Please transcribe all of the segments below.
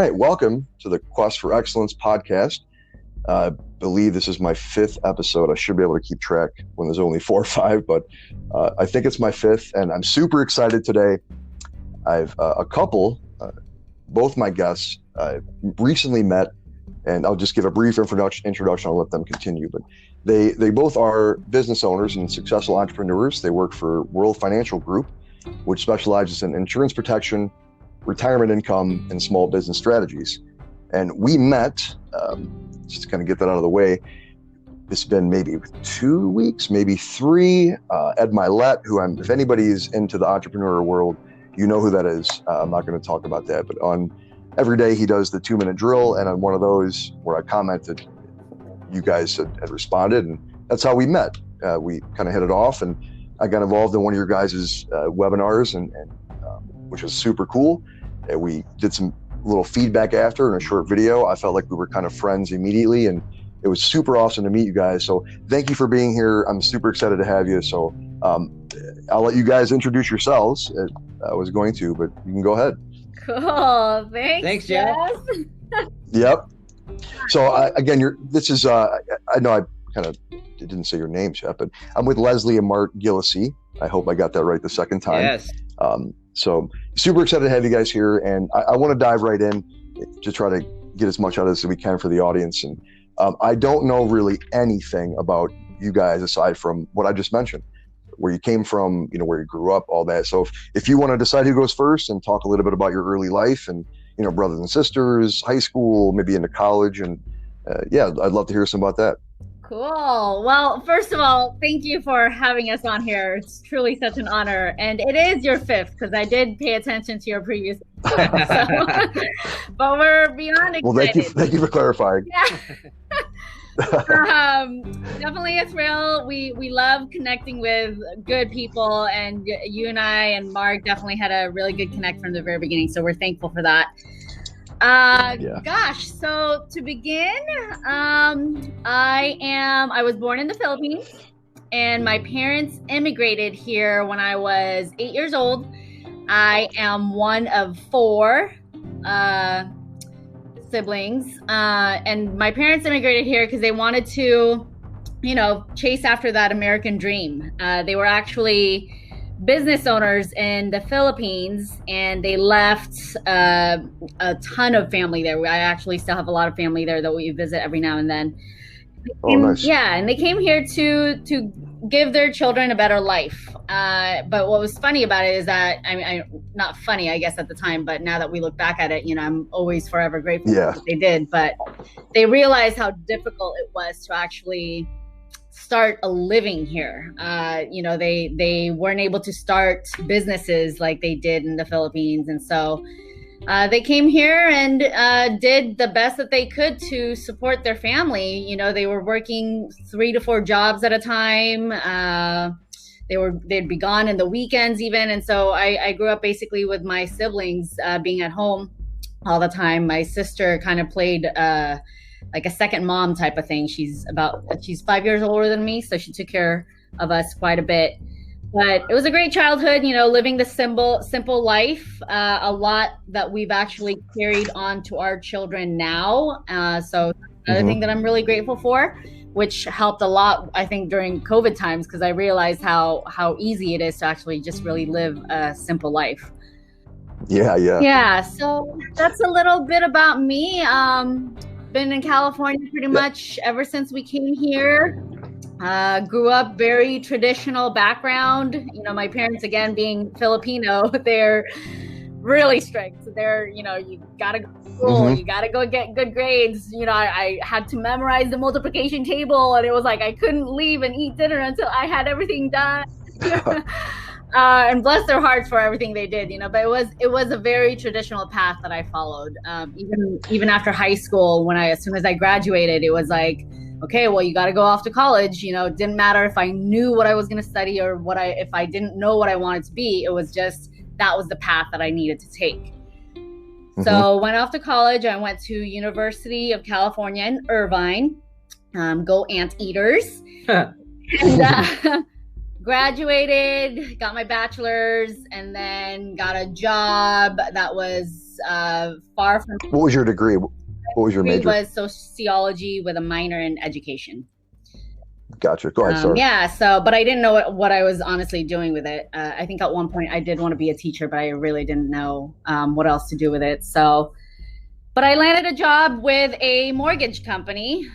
right, welcome to the Quest for Excellence podcast. I believe this is my 5th episode. I should be able to keep track when there's only 4 or 5, but I think it's my 5th, and I'm super excited today. I've a couple, both my guests, I recently met, and I'll just give a brief introduction. I'll let them continue, but they both are business owners and successful entrepreneurs. They work for World Financial Group, which specializes in insurance protection, retirement income, and small business strategies. And we met, just to kind of get that out of the way, it's been maybe 2 weeks, maybe 3. Ed Milet, if anybody is into the entrepreneur world, you know who that is. I'm not going to talk about that, but on every day he does the 2-minute drill. And on one of those where I commented, you guys had responded, and that's how we met. We kind of hit it off, and I got involved in one of your guys' webinars, and which was super cool. And we did some little feedback after in a short video. I felt like we were kind of friends immediately, and it was super awesome to meet you guys. So thank you for being here. I'm super excited to have you. So I'll let you guys introduce yourselves. I was going to, but you can go ahead. Cool. Thanks, Jeff. Yep. So again, this is, I know I kind of didn't say your names yet, but I'm with Leslie and Marc Gillissie. I hope I got that right the second time. Yes. So super excited to have you guys here, and I want to dive right in to try to get as much out of this as we can for the audience. And I don't know really anything about you guys aside from what I just mentioned, where you came from, where you grew up, all that. So if you want to decide who goes first and talk a little bit about your early life and, brothers and sisters, high school, maybe into college, and yeah, I'd love to hear some about that. Cool. Well, first of all, thank you for having us on here. It's truly such an honor. And it is your 5th, because I did pay attention to your previous but we're beyond excited. Well, thank you for clarifying. Yeah. Definitely a thrill. We love connecting with good people, and you and I and Marc definitely had a really good connect from the very beginning. So we're thankful for that. Gosh, so to begin, I was born in the Philippines, and my parents immigrated here when I was 8 years old. I am one of 4 siblings, and my parents immigrated here because they wanted to, chase after that American dream. They were actually business owners in the Philippines, and they left a ton of family there. I actually still have a lot of family there that we visit every now and then. Nice. Yeah, and they came here to give their children a better life. But what was funny about it is that, not funny, I guess, at the time, but now that we look back at it, I'm always forever grateful for what they did. But they realized how difficult it was to actually start a living here. They weren't able to start businesses like they did in the Philippines. And so they came here and did the best that they could to support their family. They were working 3 to 4 jobs at a time. They'd be gone in the weekends even. And so I grew up basically with my siblings being at home all the time. My sister kind of played like a second mom type of thing. She's 5 years older than me, so she took care of us quite a bit. But it was a great childhood, living the simple life. A lot that we've actually carried on to our children now. So another thing that I'm really grateful for, which helped a lot, I think, during COVID times, because I realized how easy it is to actually just really live a simple life. Yeah. So that's a little bit about me. Been in California pretty much ever since we came here. Grew up very traditional background. My parents, again, being Filipino, they're really strict. So they're, you gotta go to school, you gotta go get good grades. I had to memorize the multiplication table, and it was like I couldn't leave and eat dinner until I had everything done. And bless their hearts for everything they did, but it was a very traditional path that I followed. Even after high school, as soon as I graduated, it was like, okay, well, you got to go off to college. It didn't matter if I knew what I was going to study or if I didn't know what I wanted to be. It was just, that was the path that I needed to take. So went off to college. I went to University of California in Irvine. Go Anteaters. And graduated, got my bachelor's, and then got a job that was far from. What was your degree? What was your major? Was sociology with a minor in education. Gotcha. Go ahead. Sorry. Yeah. So, but I didn't know what I was honestly doing with it. I think at one point I did want to be a teacher, but I really didn't know what else to do with it. So, but I landed a job with a mortgage company,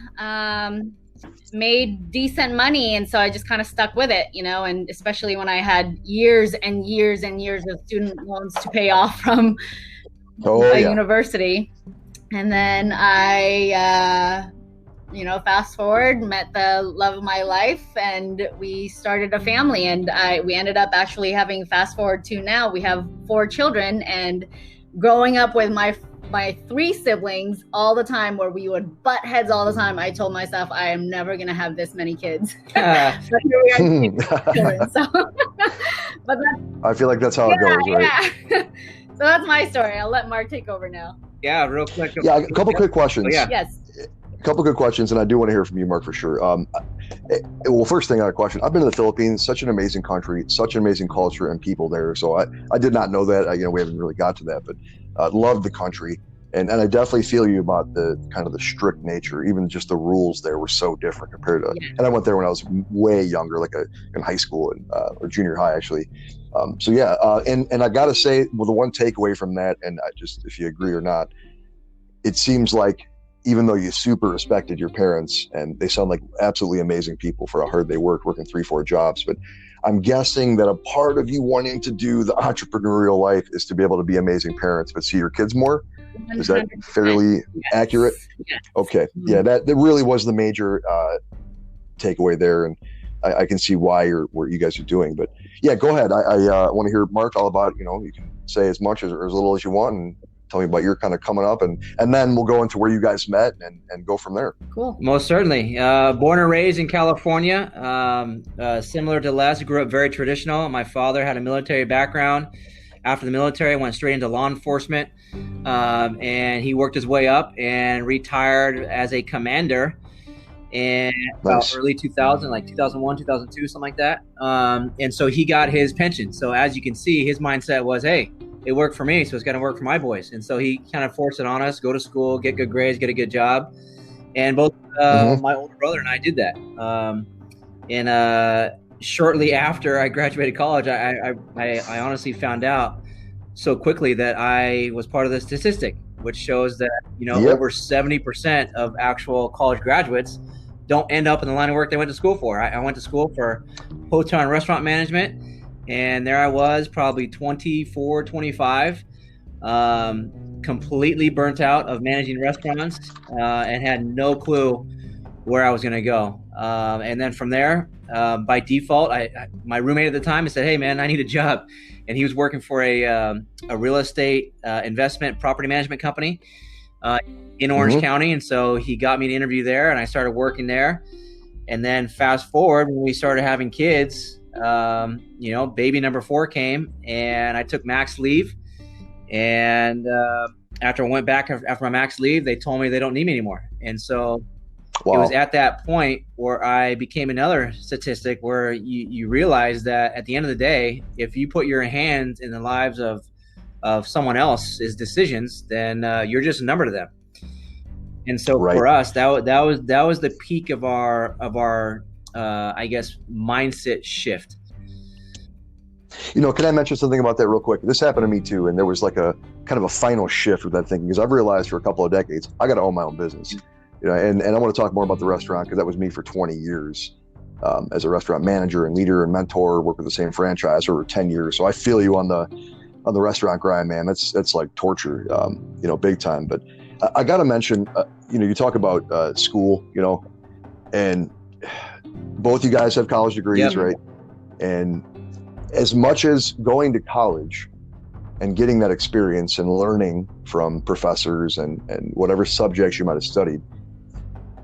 made decent money. And so I just kind of stuck with it, and especially when I had years and years and years of student loans to pay off from university. And then I, fast forward, met the love of my life, and we started a family. And we ended up actually having, fast forward to now, we have 4 children. And growing up with my 3 siblings all the time, where we would butt heads all the time, I told myself I am never going to have this many kids. But here we are. So, but I feel like that's how it goes, right? Yeah. So that's my story. I'll let Mark take over now. Yeah, real quick. Yeah, a couple quick questions. Oh, yeah. Yes. A couple good questions, and I do want to hear from you, Mark, for sure. Well, first thing, I got a question. I've been to the Philippines, such an amazing country, such an amazing culture and people there. So I did not know that. We haven't really got to that, but loved the country. And I definitely feel you about the kind of the strict nature. Even just the rules there were so different compared to, and I went there when I was way younger, like in high school or junior high, actually. And I got to say, well, the one takeaway from that, and if you agree or not, it seems like even though you super respected your parents and they sound like absolutely amazing people for how hard they working 3-4 jobs, but I'm guessing that a part of you wanting to do the entrepreneurial life is to be able to be amazing parents, but see your kids more. 100%. Is that fairly accurate? Yes. Okay. Yeah, that really was the major takeaway there. And I can see why what you guys are doing, but yeah, go ahead. I want to hear, Mark, all about, you can say as much or as little as you want, and tell me about your kind of coming up, and then we'll go into where you guys met and go from there. Cool. Most certainly. Born and raised in California, similar to Les, grew up very traditional. My father had a military background. After the military, went straight into law enforcement, and he worked his way up and retired as a commander in early 2000, like 2001, 2002, something like that. And so he got his pension. So as you can see, his mindset was, hey, it worked for me, so it's going to work for my boys. And so he kind of forced it on us, go to school, get good grades, get a good job. And both my older brother and I did that. And shortly after I graduated college, I honestly found out so quickly that I was part of the statistic, which shows that, over 70% of actual college graduates don't end up in the line of work they went to school for. I went to school for hotel and restaurant management. And there I was, probably 24, 25, completely burnt out of managing restaurants, and had no clue where I was going to go. And then from there, by default, my roommate at the time said, hey, man, I need a job. And he was working for a real estate investment property management company in Orange County. And so he got me an interview there, and I started working there. And then fast forward, when we started having kids, baby number 4 came, and I took max leave. And after I went back after my max leave, they told me they don't need me anymore. And so it was at that point where I became another statistic, where you realize that at the end of the day, if you put your hands in the lives of someone else's decisions, then you're just a number to them. And so for us, that was the peak of our I guess, mindset shift. Can I mention something about that real quick? This happened to me too, and there was like a kind of a final shift with that thinking, because I've realized for a couple of decades I got to own my own business. And I want to talk more about the restaurant, because that was me for 20 years as a restaurant manager and leader and mentor. Worked with the same franchise for over 10 years, so I feel you on the restaurant grind, man. That's like torture, big time. But I got to mention, you talk about school, and both you guys have college degrees, right? And as much as going to college and getting that experience and learning from professors and whatever subjects you might have studied,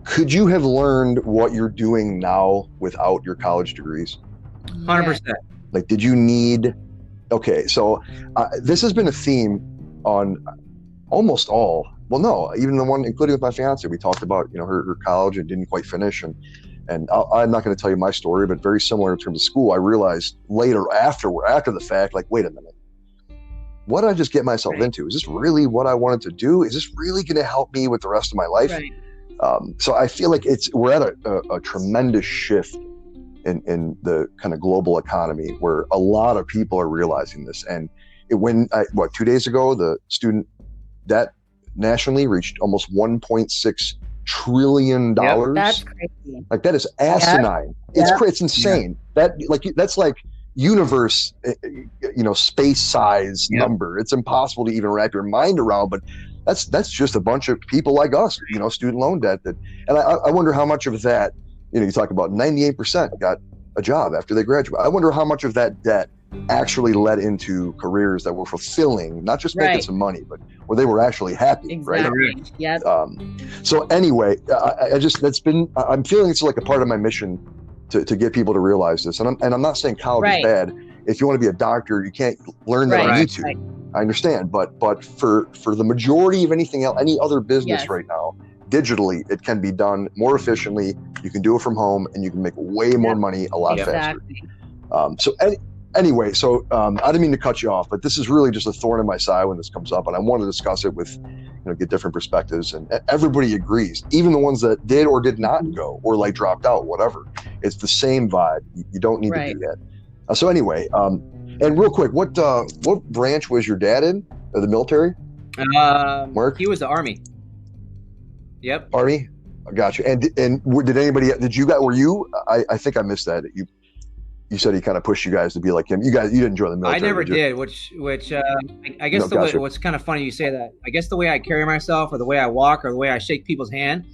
could you have learned what you're doing now without your college degrees? 100%. Like, did you need, okay, so this has been a theme on almost all, well, no, even the one, including with my fiance, we talked about, her college and didn't quite finish. And I'm not going to tell you my story, but very similar in terms of school. I realized later, after the fact, like, wait a minute, what did I just get myself into? Is this really what I wanted to do? Is this really going to help me with the rest of my life? Right. So I feel like we're at a tremendous shift in the kind of global economy where a lot of people are realizing this. And 2 days ago, the student debt nationally reached almost $1.6 trillion. Yep, that's crazy. Like, that is asinine. Yep. It's insane. Yep. That's like universe, space size number. It's impossible to even wrap your mind around, but that's just a bunch of people like us, student loan debt and I wonder how much of that, you talk about 98% got a job after they graduate. I wonder how much of that debt actually led into careers that were fulfilling, not just making some money, but where they were actually happy. Exactly. Right. Yep. So anyway, I'm feeling it's like a part of my mission to get people to realize this. And I'm not saying college is bad. If you want to be a doctor, you can't learn that on YouTube. Right. I understand. But for the majority of anything else, any other business right now, digitally, it can be done more efficiently. You can do it from home and you can make way more money a lot faster. Anyway, I didn't mean to cut you off, but this is really just a thorn in my side when this comes up, and I want to discuss it with, get different perspectives, and everybody agrees, even the ones that did or did not go or like dropped out, whatever. It's the same vibe. You don't need to do that. So anyway, and real quick, what branch was your dad in? The military? Mark? He was the Army. Yep. Army? I got you. And were you? I think I missed that. You said he kind of pushed you guys to be like him. You didn't join the military. I never did, which I guess what's kind of funny you say that. I guess the way I carry myself or the way I walk or the way I shake people's hand,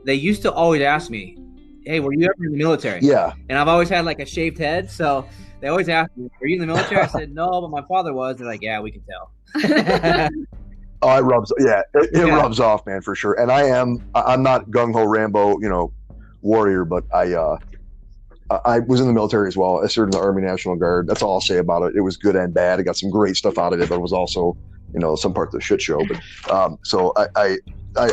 they used to always ask me, hey, were you ever in the military? Yeah. And I've always had like a shaved head. So they always ask me, were you in the military? I said, no, but my father was. They're like, yeah, we can tell. Oh, it rubs off, man, for sure. And I'm not gung-ho Rambo, warrior, but I was in the military as well. I served in the Army National Guard. That's all I'll say about it. It was good and bad. I got some great stuff out of it, but it was also, some part of the shit show. But so I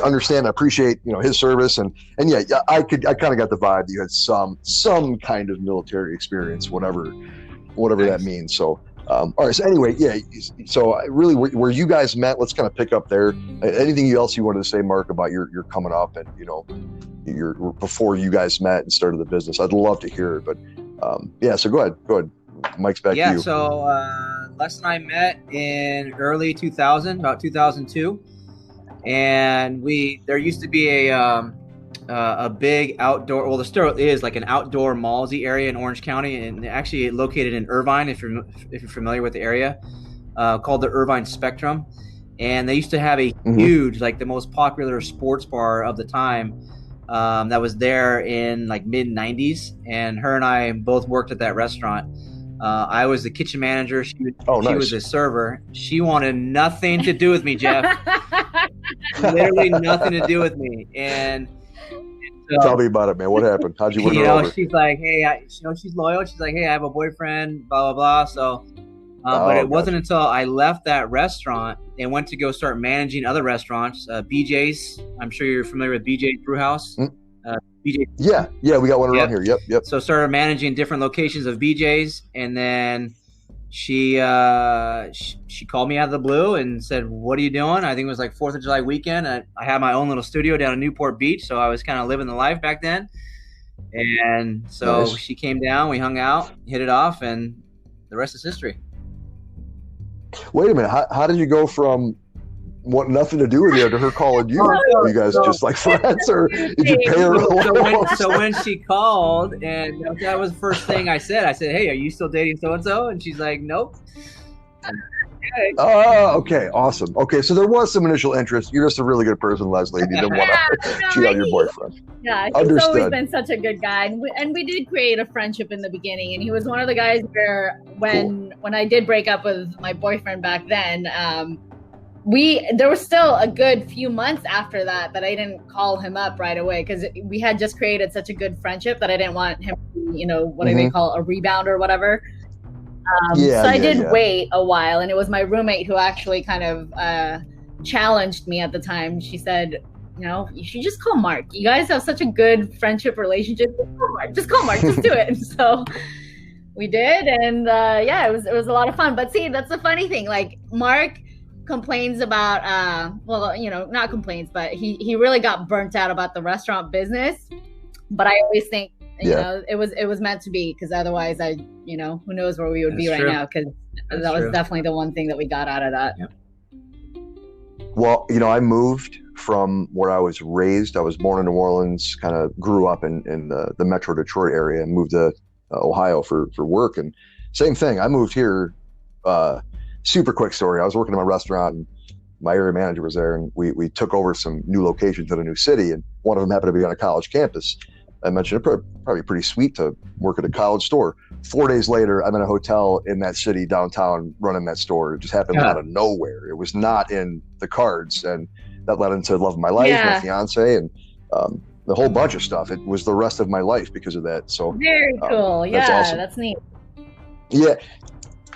understand, I appreciate, his service, and yeah, I kind of got the vibe that you had some kind of military experience, whatever that means. So all right. So anyway, yeah. So really, where you guys met, let's kind of pick up there. Anything else you wanted to say, Mark, about your coming up and your before you guys met and started the business? I'd love to hear it. But yeah. So go ahead. Mike's back to you. Yeah. So Les and I met in early 2000, about 2002, and there used to be a big outdoor, well, the store is like an outdoor mallsy area in Orange County, and actually located in Irvine, if you're familiar with the area, called the Irvine Spectrum. And they used to have a huge, like the most popular sports bar of the time, that was there in like mid 90s. And her and I both worked at that restaurant. I was the kitchen manager. She was a server. She wanted nothing to do with me, Jeff. Literally nothing to do with me. And so, tell me about it, man. What happened? How'd you win her over? She's like, hey, she's loyal. She's like, hey, I have a boyfriend, blah, blah, blah. So, but it wasn't until I left that restaurant and went to go start managing other restaurants. BJ's, I'm sure you're familiar with BJ's Brewhouse. BJ. Yeah, we got one around here. Yep. So started managing different locations of BJ's, and then she called me out of the blue and said, what are you doing? I think it was like 4th of July weekend. I had my own little studio down in Newport Beach, so I was kind of living the life back then. And so she came down, we hung out, hit it off, and the rest is history. Wait a minute. How did you go from want nothing to do with you to her calling you? Are you guys just like friends, or did you pay her alone? So when she called, and that was the first thing I said. I said, hey, are you still dating so-and-so? And she's like, nope. Okay. Oh, okay. Awesome. Okay. So there was some initial interest. You're just a really good person, Leslie. You didn't want to cheat on your boyfriend. Yeah. He's always been such a good guy. And we did create a friendship in the beginning. And he was one of the guys where when I did break up with my boyfriend back then, there was still a good few months after that I didn't call him up right away, because we had just created such a good friendship that I didn't want him to, what do they call a rebound or whatever. So I did wait a while, and it was my roommate who actually kind of challenged me at the time. She said, you should just call Mark. You guys have such a good friendship relationship. Just call Mark. Just do it. So We did, and yeah, it was a lot of fun. But see, that's the funny thing. Like Mark complains about, well, you know, not complains, but he really got burnt out about the restaurant business. But I always think, you know, it was meant to be, because otherwise, you know, who knows where we would be right now? Because that was definitely the one thing that we got out of that. Yep. Well, you know, I moved from where I was raised. I was born in New Orleans, kind of grew up in the Metro Detroit area, and moved to Ohio for work. And same thing, I moved here. Super quick story. I was working in my restaurant, and my area manager was there, and we took over some new locations in a new city, and one of them happened to be on a college campus. I mentioned it, probably pretty sweet to work at a college store. 4 days later, I'm in a hotel in that city downtown running that store. It just happened out of nowhere. It was not in the cards, and that led into love of my life, my fiance, and the whole bunch of stuff. It was the rest of my life because of that. So very cool. That's awesome. That's neat. Yeah.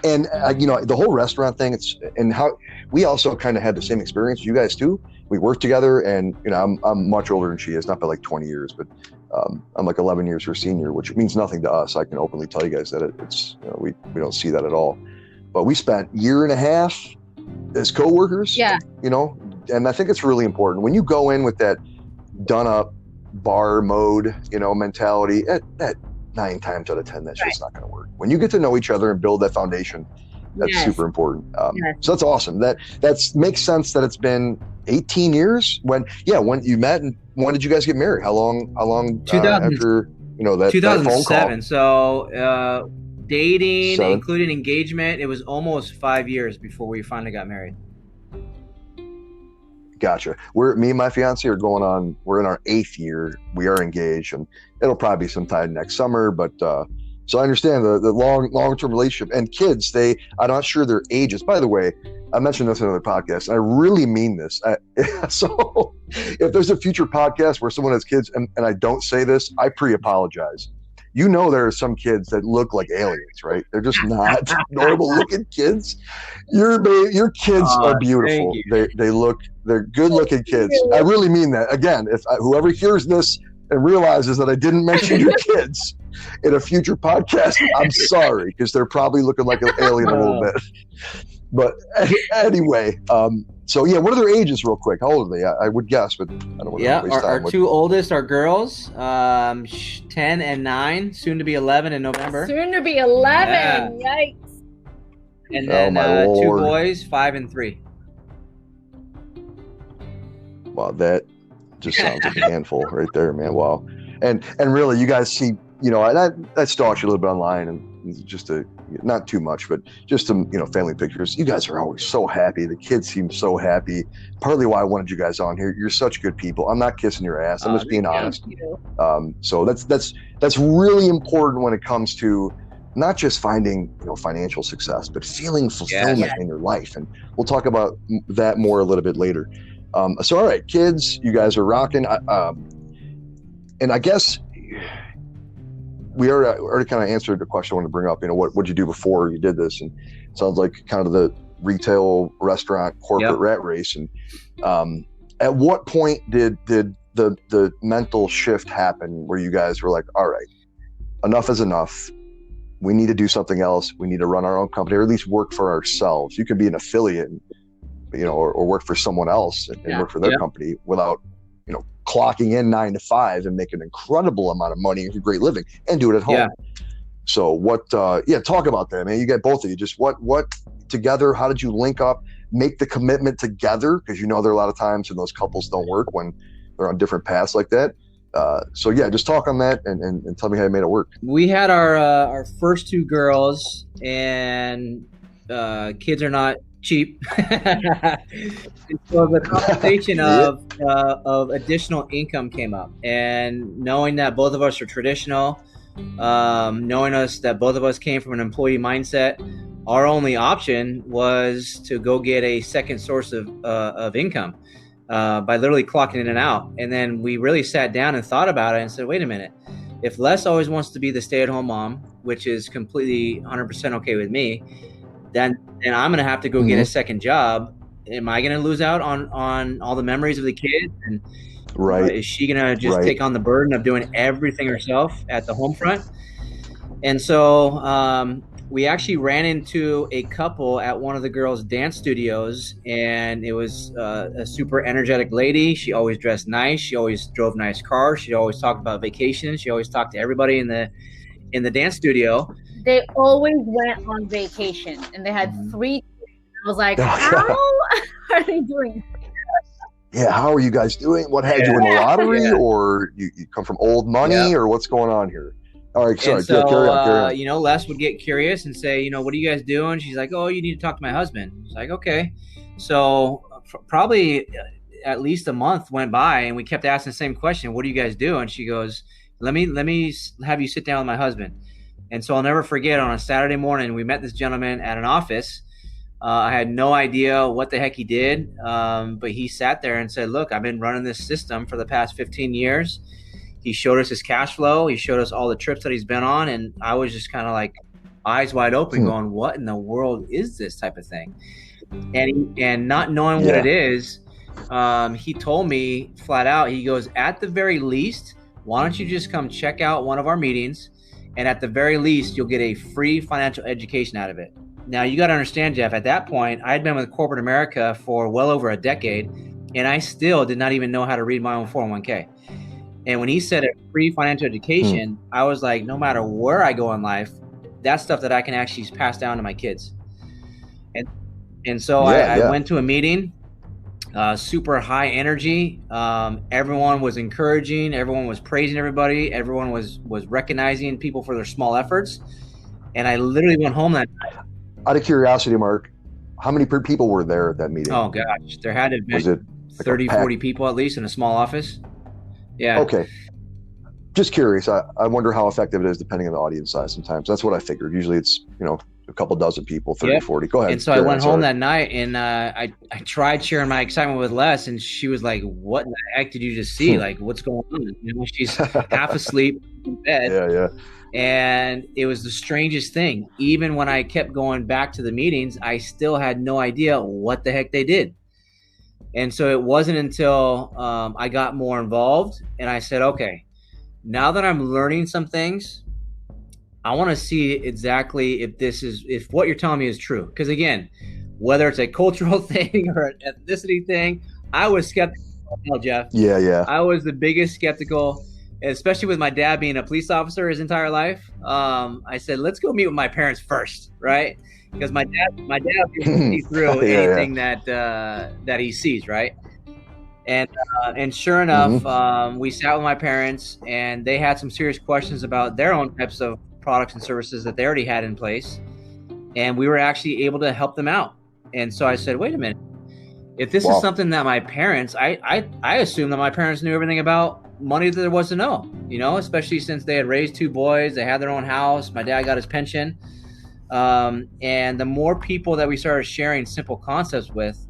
And you know, the whole restaurant thing, and how we also kind of had the same experience. You guys too. We worked together, and you know, I'm much older than she is, not by like 20 years, but I'm like 11 years her senior, which means nothing to us. I can openly tell you guys that it's, you know, we don't see that at all. But we spent a year and a half as coworkers. Yeah. You know, and I think it's really important when you go in with that done up bar mode, you know, mentality. That 9 times out of 10, that's just not going to work. When you get to know each other and build that foundation, that's super important. So that's awesome. That makes sense that it's been 18 years when you met, and when did you guys get married? How long after, you know, that 2007. So dating, including engagement, it was almost 5 years before we finally got married. Gotcha. Me and my fiance we're in our 8th year. We are engaged, and it'll probably be sometime next summer. But so I understand the long-term relationship, and kids. I'm not sure their ages. By the way, I mentioned this in another podcast, and I really mean this. So if there's a future podcast where someone has kids, and I don't say this, I pre-apologize. You know, there are some kids that look like aliens, right? They're just not normal looking kids. Your kids are beautiful. They're good looking kids. I really mean that. Again, if whoever hears this and realizes that I didn't mention your kids in a future podcast, I'm sorry, because they're probably looking like an alien a little bit. But anyway, so yeah, what are their ages real quick? How old are they? I would guess, but I don't want to waste time. Our 2 oldest are girls, 10 and 9, soon to be 11 in November. Soon to be 11, yikes. And then 2 boys, 5 and 3. Wow, that just sounds like a handful right there, man. Wow. And really, you guys see, you know, I stalked you a little bit online, and just not too much, but just some, you know, family pictures. You guys are always so happy. The kids seem so happy. Partly why I wanted you guys on here. You're such good people. I'm not kissing your ass. I'm just being honest. So that's really important when it comes to not just finding, you know, financial success, but feeling fulfillment in your life. And we'll talk about that more a little bit later. So all right, kids, you guys are rocking. And I guess we already kind of answered the question I wanted to bring up. You know, what'd you do before you did this? And it sounds like kind of the retail, restaurant, corporate rat race. And at what point did the mental shift happen where you guys were like, all right, enough is enough. We need to do something else. We need to run our own company, or at least work for ourselves. You can be an affiliate, you know, or work for someone else and work for their company without, you know, clocking in 9 to 5 and make an incredible amount of money and a great living and do it at home. So what, talk about that, man. You get both of you. Just what together, how did you link up, make the commitment together? Because, you know, there are a lot of times when those couples don't work when they're on different paths like that. So just talk on that and tell me how you made it work. We had our first 2 girls, and kids are not cheap. So the conversation of additional income came up, and knowing that both of us are traditional, knowing us that both of us came from an employee mindset, our only option was to go get a second source of income by literally clocking in and out. And then we really sat down and thought about it and said, wait a minute, if Les always wants to be the stay-at-home mom, which is completely 100% okay with me, then I'm going to have to go get a second job. Am I going to lose out on all the memories of the kids? And is she going to just take on the burden of doing everything herself at the home front? And so we actually ran into a couple at one of the girls' dance studios, and it was a super energetic lady. She always dressed nice. She always drove nice cars. She always talked about vacations. She always talked to everybody in the dance studio. They always went on vacation, and they had 3. I was like, how are they doing? Yeah, how are you guys doing? What had you in the lottery, or you come from old money, or what's going on here? All right, sorry. So, carry on. Les would get curious and say, what are you guys doing? She's like, oh, you need to talk to my husband. It's like, okay. So probably at least a month went by, and we kept asking the same question. What do you guys do? And she goes, let me have you sit down with my husband. And so I'll never forget, on a Saturday morning, we met this gentleman at an office. I had no idea what the heck he did, but he sat there and said, look, I've been running this system for the past 15 years. He showed us his cash flow. He showed us all the trips that he's been on. And I was just kind of like eyes wide open going, what in the world is this type of thing? And not knowing what it is, he told me flat out, he goes, at the very least, why don't you just come check out one of our meetings? And at the very least, you'll get a free financial education out of it. Now, you got to understand, Jeff, at that point, I had been with corporate America for well over a decade, and I still did not even know how to read my own 401k. And when he said a free financial education, I was like, no matter where I go in life, that's stuff that I can actually pass down to my kids. And so I went to a meeting, super high energy. Everyone was encouraging. Everyone was praising everybody. Everyone was recognizing people for their small efforts. And I literally went home that night. Out of curiosity, Mark, how many people were there at that meeting? Oh, gosh. There had to be 30, 40 people at least in a small office. Yeah. Okay. Just curious. I wonder how effective it is depending on the audience size sometimes. That's what I figured. Usually it's, a couple dozen people, 30, 40. Go ahead. And so I went home that night, and I tried sharing my excitement with Les, and she was like, what in the heck did you just see? Like, what's going on? She's half asleep in bed. Yeah. And it was the strangest thing. Even when I kept going back to the meetings, I still had no idea what the heck they did. And so it wasn't until I got more involved, and I said, okay, now that I'm learning some things, I want to see exactly if what you're telling me is true. Because again, whether it's a cultural thing or an ethnicity thing, I was skeptical, Jeff. Yeah. I was the biggest skeptical, especially with my dad being a police officer his entire life. I said, let's go meet with my parents first, right? Because my dad can see through anything that he sees, right? And sure enough, we sat with my parents, and they had some serious questions about their own types of products and services that they already had in place, and we were actually able to help them out. And so I said, wait a minute, if this is something that my parents, I assume that my parents knew everything about money that there was to know, especially since they had raised 2 boys, they had their own house, my dad got his pension. And the more people that we started sharing simple concepts with,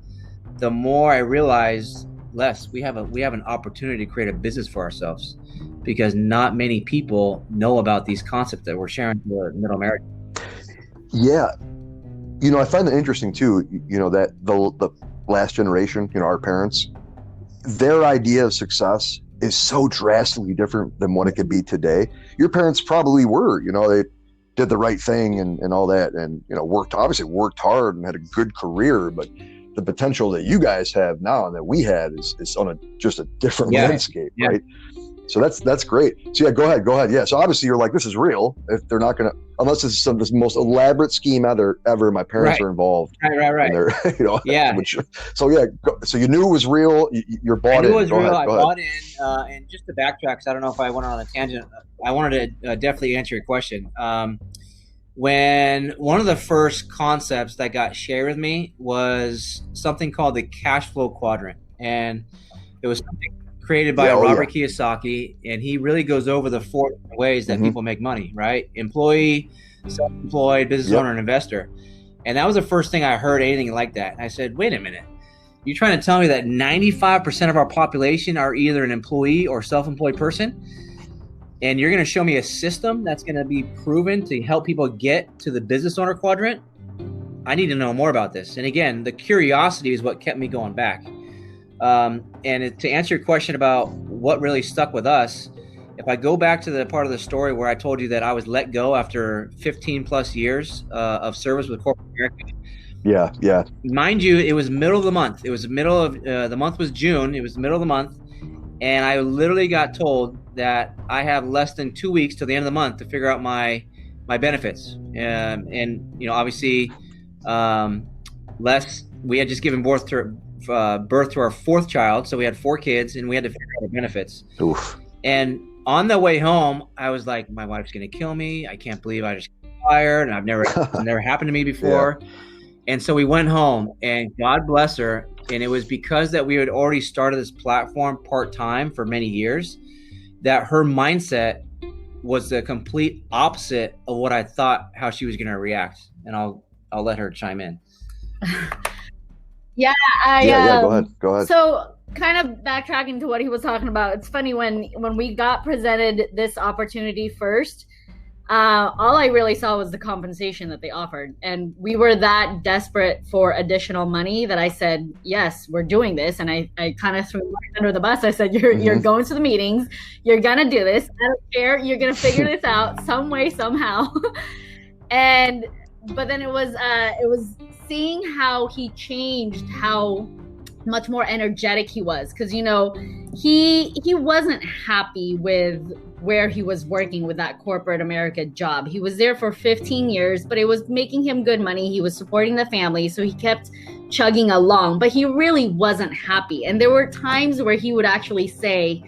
the more I realized, Les, we have an opportunity to create a business for ourselves, because not many people know about these concepts that we're sharing to middle America. Yeah. I find it interesting too, that the last generation, our parents, their idea of success is so drastically different than what it could be today. Your parents probably were, they did the right thing and all that, and worked hard and had a good career, but the potential that you guys have now and that we had is on just a different landscape, right? So that's great. So go ahead. Yeah. So obviously you're like, this is real. If they're not gonna, unless this is this most elaborate scheme ever. My parents are involved. Right. So you knew it was real. You're bought in. I knew it was real. I bought in. And just to backtrack, because I don't know if I went on a tangent. I wanted to definitely answer your question. When one of the first concepts that got shared with me was something called the cash flow quadrant, and it was something created by Robert Kiyosaki, and he really goes over the 4 different ways that people make money, right? Employee, self-employed, business owner, and investor. And that was the first thing I heard anything like that. And I said, wait a minute, you're trying to tell me that 95% of our population are either an employee or self-employed person? And you're going to show me a system that's going to be proven to help people get to the business owner quadrant? I need to know more about this. And again, the curiosity is what kept me going back. And to answer your question about what really stuck with us if I go back to the part of the story where I told you that I was let go after 15 plus years of service with corporate America. Yeah. Mind you, it was middle of the month. It was the middle of the month was June. It was the middle of the month. And I literally got told that I have less than 2 weeks till the end of the month to figure out my benefits. And obviously, we had just given birth to our fourth child. So we had 4 kids and we had to figure out our benefits. Oof. And on the way home, I was like, my wife's going to kill me. I can't believe I just got fired. And it's never happened to me before. Yeah. And so we went home, and God bless her. And it was because that we had already started this platform part-time for many years that her mindset was the complete opposite of what I thought how she was going to react. And I'll let her chime in. Yeah, go ahead. So kind of backtracking to what he was talking about, it's funny when we got presented this opportunity first, all I really saw was the compensation that they offered. And we were that desperate for additional money that I said, yes, we're doing this. And I kind of threw Mark under the bus. I said, you're going to the meetings. You're going to do this. I don't care. You're going to figure this out some way, somehow. But then it was seeing how he changed, how much more energetic he was. Because, he wasn't happy with where he was working with that corporate America job. He was there for 15 years, but it was making him good money. He was supporting the family, so he kept chugging along, but he really wasn't happy. And there were times where he would actually say,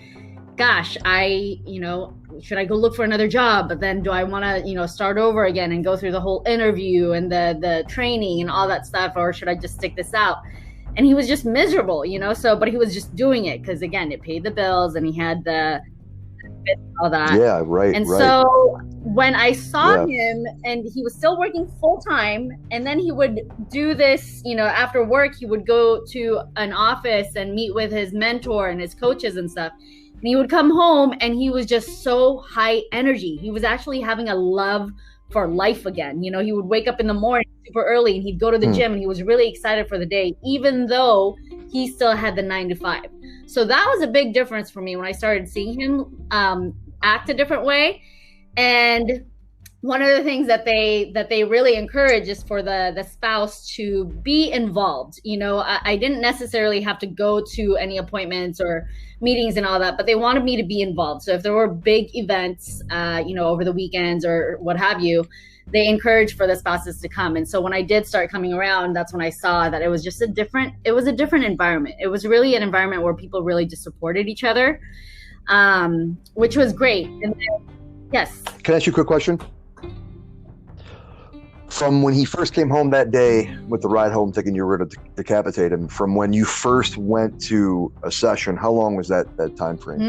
gosh, should I go look for another job? But then do I want to, start over again and go through the whole interview and the training and all that stuff? Or should I just stick this out? And he was just miserable, but he was just doing it because, again, it paid the bills and he had all that. Yeah, right. And so when I saw him, and he was still working full time, and then he would do this, after work, he would go to an office and meet with his mentor and his coaches and stuff. And he would come home and he was just so high energy. He was actually having a love for life again. He would wake up in the morning super early and he'd go to the gym and he was really excited for the day, even though he still had the 9 to 5. So that was a big difference for me when I started seeing him act a different way. And one of the things that they really encourage is for the spouse to be involved. I didn't necessarily have to go to any appointments or meetings and all that, but they wanted me to be involved. So if there were big events, over the weekends or what have you, they encouraged for the spouses to come. And so when I did start coming around, that's when I saw that it was just a different environment. It was really an environment where people really just supported each other, which was great. And then, yes. Can I ask you a quick question? From when he first came home that day with the ride home thinking you were to decapitate him, from when you first went to a session, how long was that time frame?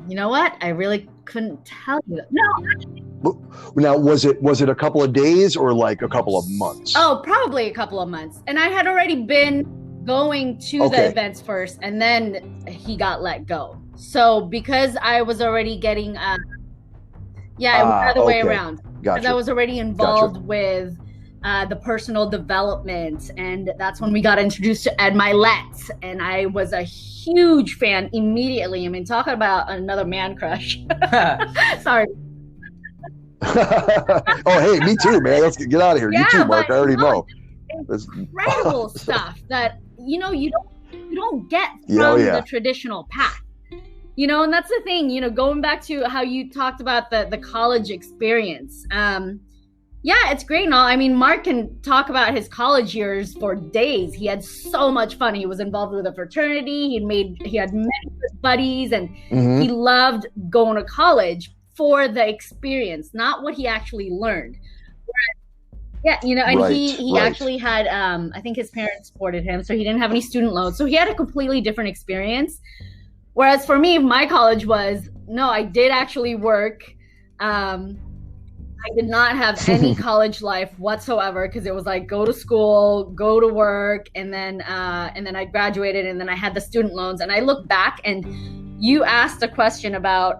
You know what? I really couldn't tell you. No. Now, was it a couple of days or like a couple of months? Oh, probably a couple of months. And I had already been going to the events first, and then he got let go. So because I was already getting, it was the other way around. Gotcha. Because I was already involved with the personal development, and that's when we got introduced to Ed Milet, and I was a huge fan immediately. I mean, talking about another man crush. Sorry. Oh, hey, me too, man. Let's get out of here. You too, Mark. I already know. Incredible stuff that you don't get from the traditional path. And that's the thing, going back to how you talked about the college experience. It's great and all. I mean, Mark can talk about his college years for days. He had so much fun. He was involved with a fraternity. He had many buddies, and he loved going to college for the experience, not what he actually learned. He actually had, I think his parents supported him, so he didn't have any student loans. So he had a completely different experience. Whereas for me, my college was, no, I did actually work. I did not have any college life whatsoever, because it was like go to school, go to work, and then I graduated, and then I had the student loans. And I look back, and you asked a question about,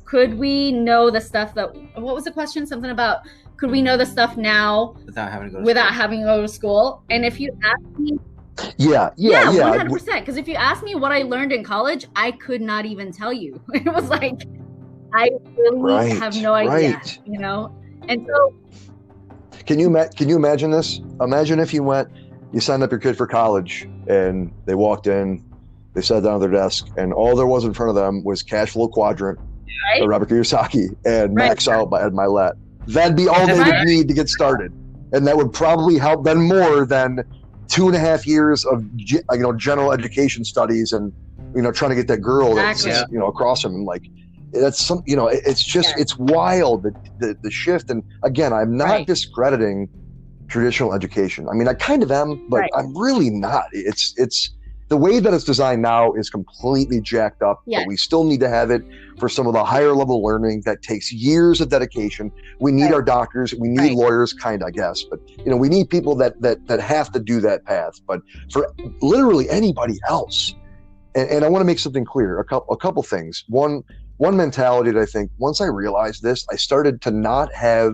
could we know the stuff what was the question? Something about, could we know the stuff now without having to go to school? And if you ask me, Yeah. 100%. Because if you ask me what I learned in college, I could not even tell you. It was like, I really have no idea, you know? And so. Can you imagine this? Imagine if you signed up your kid for college and they walked in, they sat down at their desk, and all there was in front of them was Cash Flow Quadrant, by Robert Kiyosaki, and Max Out by Ed Milet. That'd be all they would need to get started. And that would probably help them more than 2.5 years of general education studies and trying to get that girl that's across them. And like, that's some, it's just it's wild, the shift. And again, I'm not discrediting traditional education. I mean, I kind of am, but I'm really not. It's the way that it's designed now is completely jacked up, but we still need to have it for some of the higher level learning that takes years of dedication. We need our doctors, we need lawyers, I guess, but we need people that have to do that path. But for literally anybody else, and I want to make something clear, a couple things. One mentality that I think once I realized this, I started to not have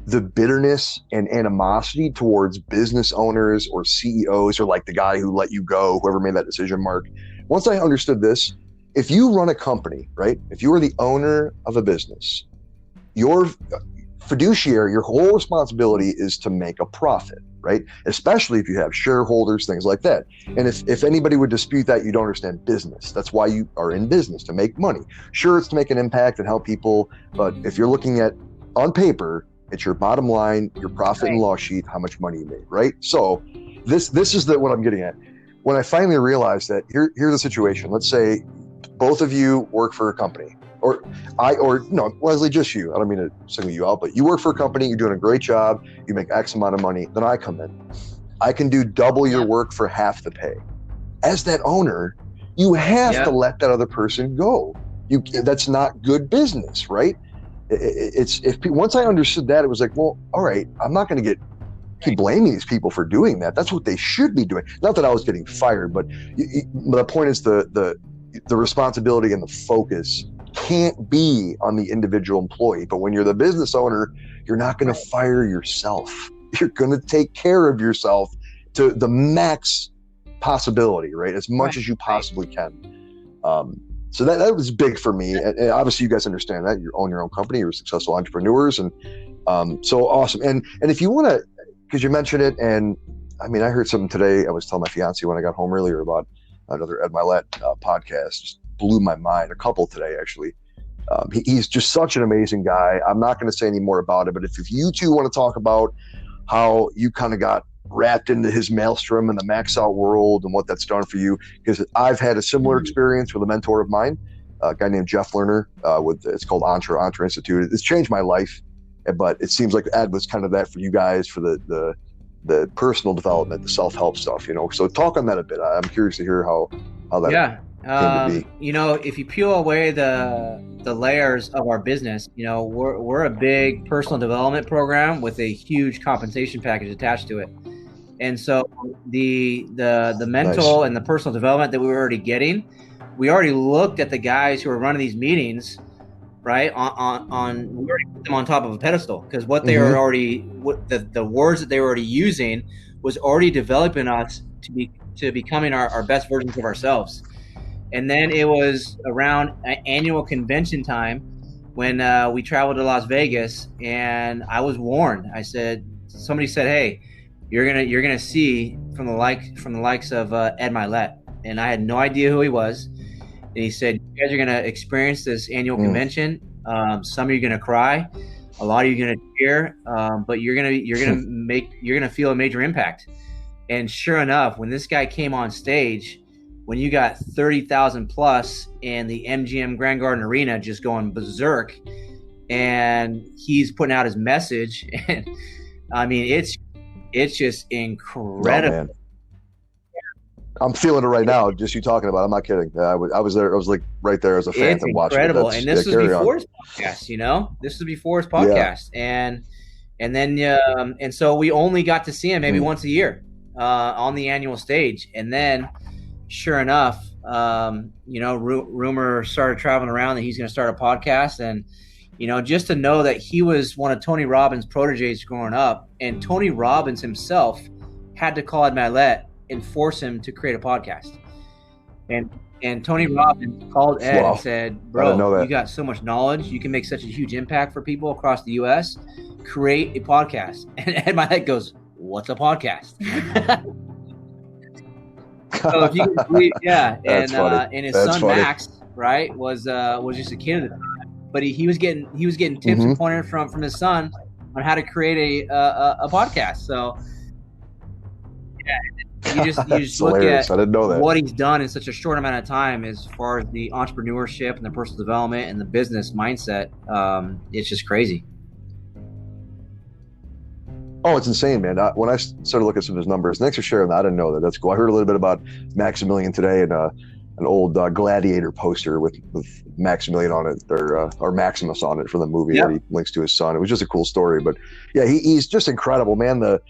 the bitterness and animosity towards business owners or CEOs or like the guy who let you go, whoever made that decision, Mark. Once I understood this, if you run a company, right? If you are the owner of a business, your fiduciary, your whole responsibility is to make a profit, right? Especially if you have shareholders, things like that. And if anybody would dispute that, you don't understand business. That's why you are in business, to make money. Sure, it's to make an impact and help people, but if you're looking at, on paper, it's your bottom line, your profit and loss sheet, how much money you made, right? So this is what I'm getting at. When I finally realized that here's the situation. Let's say both of you work for a company, or Leslie, just you. I don't mean to single you out, but you work for a company, you're doing a great job, you make X amount of money, then I come in. I can do double your work for half the pay. As that owner, you have to let that other person go. That's not good business, right? Once I understood that, it was like, well, all right, I'm not going to keep blaming these people for doing that. That's what they should be doing. Not that I was getting fired, but the point is the responsibility and the focus can't be on the individual employee. But when you're the business owner, you're not going to fire yourself. You're going to take care of yourself to the max possibility, right? As much as you possibly can. So that was big for me. And obviously you guys understand that. You own your own company, you're successful entrepreneurs, and so awesome. And if you want to, because you mentioned it, and I mean, I heard something today. I was telling my fiance when I got home earlier about another Ed Milet podcast. Just blew my mind. A couple today, actually. He's just such an amazing guy. I'm not going to say any more about it, but if you two want to talk about how you kind of got wrapped into his maelstrom in the Max Out world and what that's done for you, because I've had a similar experience with a mentor of mine, a guy named Jeff Lerner, it's called Entre Institute. It's changed my life, but it seems like Ed was kind of that for you guys, for the personal development, the self-help stuff, So talk on that a bit. I'm curious to hear how that came to be. If you peel away the layers of our business, we're a big personal development program with a huge compensation package attached to it. And so the mental and the personal development that we were already getting, we already looked at the guys who were running these meetings, right? We already put them on top of a pedestal, because what they were already, the words that they were already using was already developing us to becoming our best versions of ourselves. And then it was around annual convention time when we traveled to Las Vegas, and I was warned. Somebody said, "Hey, you're gonna see from the likes of Ed Milet," and I had no idea who he was. And he said, "You guys are gonna experience this annual convention. Some of you are gonna cry, a lot of you are gonna cheer, but you're gonna feel a major impact." And sure enough, when this guy came on stage, when you got 30,000 plus in the MGM Grand Garden Arena just going berserk, and he's putting out his message, and I mean, it's just incredible. Oh, I'm feeling it right now, just you talking about it. I'm not kidding. I was there. I was like right there as a fan and watching it. Incredible. And this was before his podcast, This was before his podcast. And then and so we only got to see him maybe once a year on the annual stage. And then sure enough, rumor started traveling around that he's going to start a podcast. And, just to know that he was one of Tony Robbins' proteges growing up, and Tony Robbins himself had to call Ed Milet and force him to create a podcast. And Tony Robbins called Ed and said, bro, you got so much knowledge. You can make such a huge impact for people across the U.S. Create a podcast. And Ed Milet goes, what's a podcast? So if you can believe, and his son Max, right, was just a kid at the time, but he was getting tips and pointers from his son on how to create a podcast. So you just look at I didn't know that. What he's done in such a short amount of time as far as the entrepreneurship and the personal development and the business mindset. It's just crazy. Oh, it's insane, man. When I started looking at some of his numbers, thanks for sharing that. I didn't know that. That's cool. I heard a little bit about Maximilian today and an old Gladiator poster with Maximilian on it, or Maximus on it from the movie that he links to his son. It was just a cool story. But yeah, he's just incredible, man. The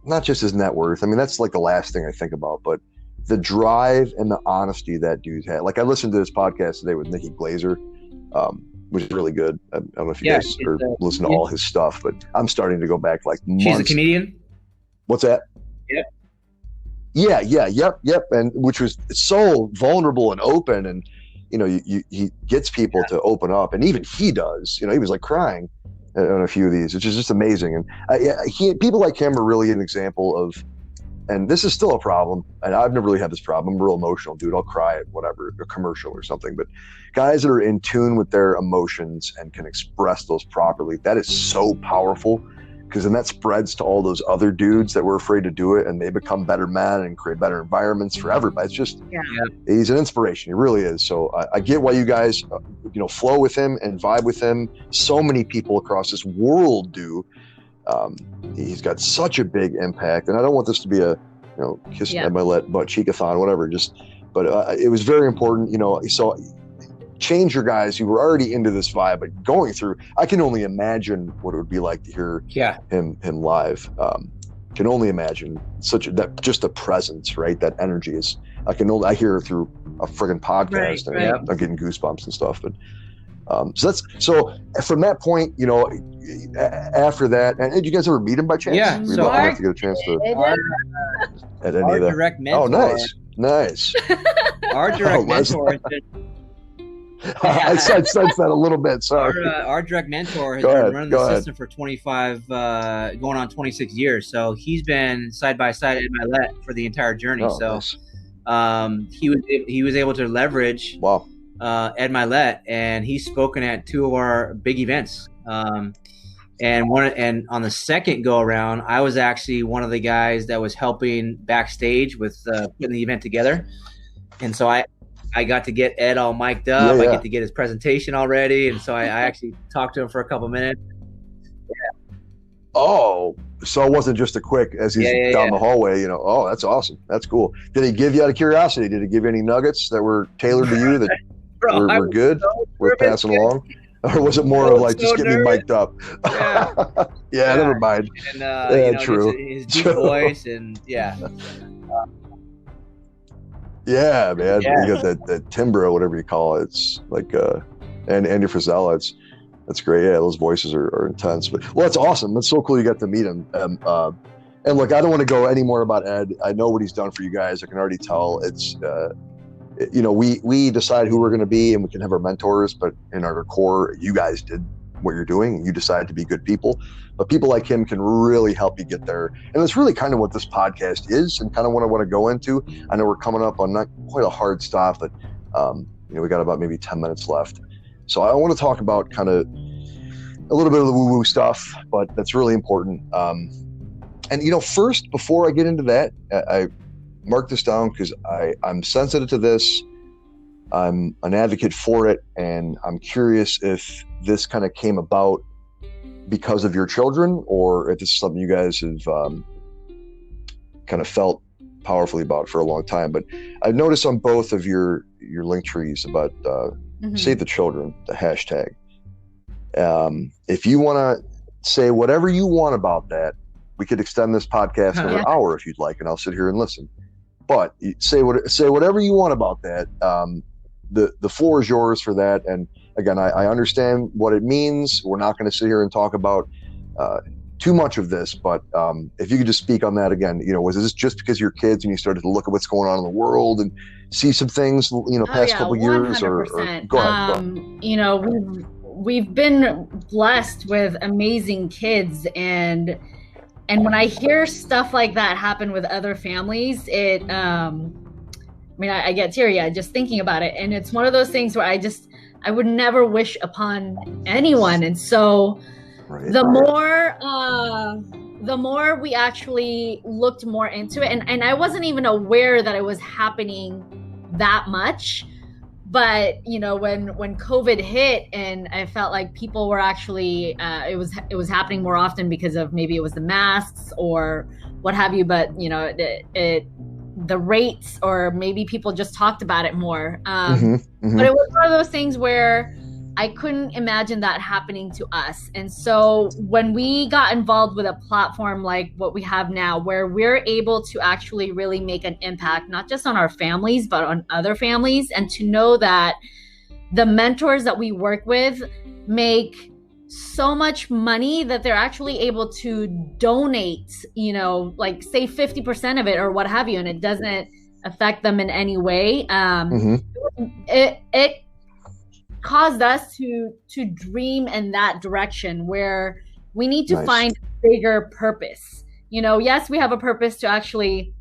not just his net worth. I mean, that's like the last thing I think about, but the drive and the honesty that dude had. Like I listened to this podcast today with Nikki Glazer, which is really good. I don't know if you guys listen to all his stuff, but I'm starting to go back like months. She's a comedian? What's that? Yep. Yep. And which was so vulnerable and open, and he gets people to open up, and even he does. He was like crying on a few of these, which is just amazing. And people like him are really an example of, and this is still a problem, and I've never really had this problem. I'm a real emotional dude. I'll cry at whatever, a commercial or something, but guys that are in tune with their emotions and can express those properly, that is so powerful, because then that spreads to all those other dudes that were afraid to do it, and they become better men and create better environments for everybody. It's just, he's an inspiration. He really is. So I get why you guys, flow with him and vibe with him. So many people across this world do. He's got such a big impact, and I don't want this to be a, kiss my butt cheekathon, whatever. But it was very important. So change your guys who were already into this vibe, but going through, I can only imagine what it would be like to hear him live. Can only imagine just the presence, right? That energy is, I hear it through a friggin' podcast, and I'm getting goosebumps and stuff. But so from that point, after that, and did you guys ever meet him by chance? Yeah, so I have to get a chance to at any our of that. direct mentor. Oh, nice. Our direct mentor. I sensed that a little bit. Sorry. Our direct mentor has been running the system for 25, going on 26 years. So he's been side by side at Milet for the entire journey. Nice. He was able to leverage Ed Milet, and he's spoken at 2 of our big events. And on the second go around, I was actually one of the guys that was helping backstage with putting the event together. And so I got to get Ed all mic'd up. I get to get his presentation all ready. And so I actually talked to him for a couple minutes. Yeah. Oh, so it wasn't just a quick as he's down the hallway, oh, that's awesome. That's cool. Did he give you, out of curiosity, did he give you any nuggets that were tailored to you that were good? We're passing along? Or was it more of like, just get me mic'd up? Yeah, never mind. And, true. His deep voice and yeah, man. You got that timbre or whatever you call it. It's like, and Andy Frisella, that's great. Yeah, those voices are intense. But that's awesome. That's so cool you got to meet him. And look, I don't want to go any more about Ed. I know what he's done for you guys. I can already tell. It's we decide who we're going to be, and we can have our mentors, but in our core, you guys did what you're doing. You decided to be good people, but people like him can really help you get there. And it's really kind of what this podcast is, and kind of what I want to go into. I know we're coming up on not quite a hard stop, but we got about maybe 10 minutes left. So I want to talk about kind of a little bit of the woo-woo stuff, but that's really important. And first, before I get into that, I mark this down because I'm sensitive to this. I'm an advocate for it, and I'm curious if this kind of came about because of your children, or if this is something you guys have kind of felt powerfully about for a long time. But I've noticed on both of your link trees about Save the Children, the hashtag. If you want to say whatever you want about that, we could extend this podcast for an hour if you'd like, and I'll sit here and listen. But say whatever you want about that. The floor is yours for that. And again, I understand what it means. We're not going to sit here and talk about too much of this, but if you could just speak on that again, was this just because you're kids and you started to look at what's going on in the world and see some things, past couple years, or go ahead. We've been blessed with amazing kids, and when I hear stuff like that happen with other families, I get teary-eyed just thinking about it. And it's one of those things where I would never wish upon anyone. And so the more we actually looked more into it, and I wasn't even aware that it was happening that much. But, when COVID hit, and I felt like people were actually, it was happening more often because of maybe it was the masks or what have you. But, the rates, or maybe people just talked about it more. But it was one of those things where I couldn't imagine that happening to us. And so when we got involved with a platform like what we have now, where we're able to actually really make an impact, not just on our families, but on other families, and to know that the mentors that we work with make so much money that they're actually able to donate, like say 50% of it or what have you, and it doesn't affect them in any way. It caused us to dream in that direction, where we need to find a bigger purpose. Yes, we have a purpose to actually,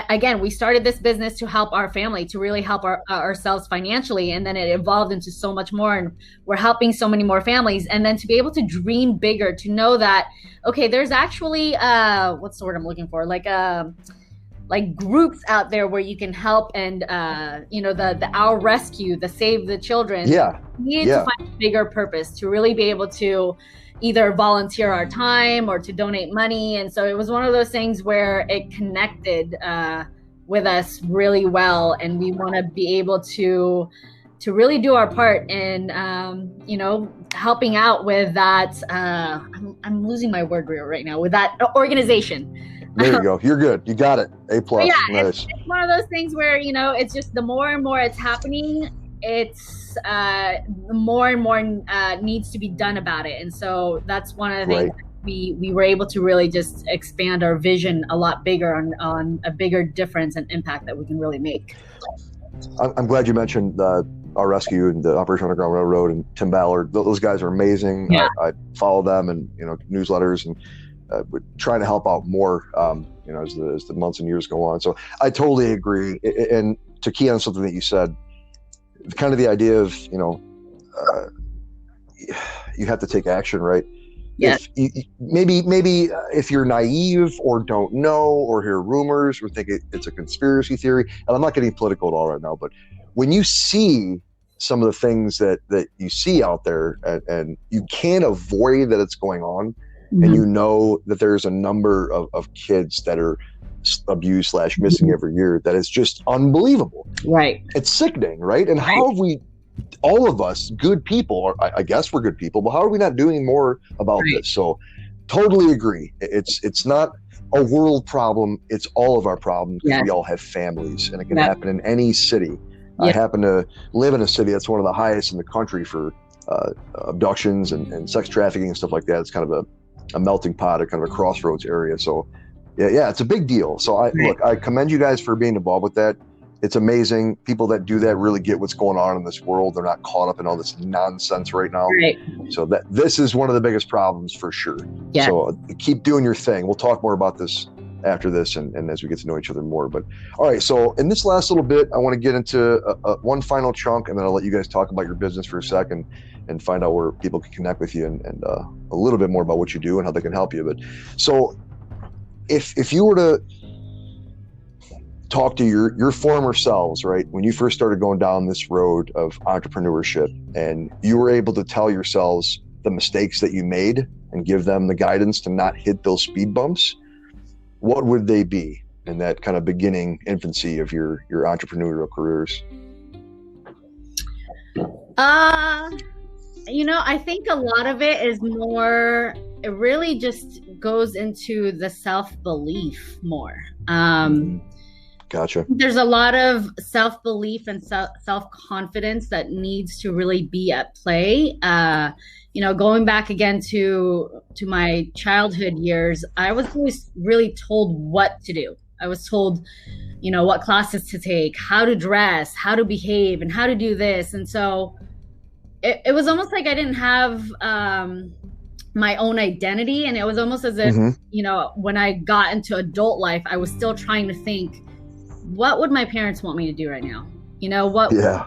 again, we started this business to help our family, to really help ourselves financially. And then it evolved into so much more, and we're helping so many more families. And then to be able to dream bigger, to know that, okay, there's actually, what's the word I'm looking for? Like groups out there where you can help, and the Our Rescue, the Save the Children. We need to find a bigger purpose, to really be able to either volunteer our time or to donate money. And so it was one of those things where it connected with us really well, and we want to be able to really do our part in helping out with that. I'm losing my word right now, with that organization. There you go. You're good. You got it. A+. Yeah, nice. It's one of those things where, it's just the more and more it's happening, it's the more and more needs to be done about it. And so that's one of the things we were able to really just expand our vision a lot bigger on a bigger difference and impact that we can really make. I'm glad you mentioned Our Rescue and the Operation Underground Railroad and Tim Ballard. Those guys are amazing. Yeah. I follow them, and newsletters, and we're trying to help out more as the months and years go on. So I totally agree. And to key on something that you said, kind of the idea of you have to take action, right? Yeah. Maybe if you're naive or don't know or hear rumors or think it's a conspiracy theory, and I'm not getting political at all right now, but when you see some of the things that you see out there, and you can't avoid that it's going on, and that there's a number of kids that are abused / missing every year, that is just unbelievable. Right. It's sickening, right? And how have we, all of us good people, or I guess we're good people, but how are we not doing more about this? So totally agree. It's not a world problem. It's all of our problems, because we all have families, and it can happen in any city. I happen to live in a city that's one of the highest in the country for abductions and sex trafficking and stuff like that. It's kind of a melting pot, or kind of a crossroads area. So yeah, it's a big deal. So I commend you guys for being involved with that. It's amazing. People that do that really get what's going on in this world. They're not caught up in all this nonsense right now. Right. So this is one of the biggest problems for sure. Yeah. So keep doing your thing. We'll talk more about this after this, and as we get to know each other more. But all right, so in this last little bit, I want to get into one final chunk, and then I'll let you guys talk about your business for a second and find out where people can connect with you, and a little bit more about what you do and how they can help you. But so if you were to talk to your former selves, right, when you first started going down this road of entrepreneurship, and you were able to tell yourselves the mistakes that you made and give them the guidance to not hit those speed bumps, what would they be in that kind of beginning infancy of your entrepreneurial careers? I think a lot of it is more, it really just goes into the self-belief more. Gotcha. There's a lot of self-belief and self-confidence that needs to really be at play. Going back again to my childhood years, I was always really told what to do. I was told, what classes to take, how to dress, how to behave, and how to do this. And so it was almost like I didn't have my own identity. And it was almost as if, when I got into adult life, I was still trying to think, what would my parents want me to do right now? Yeah.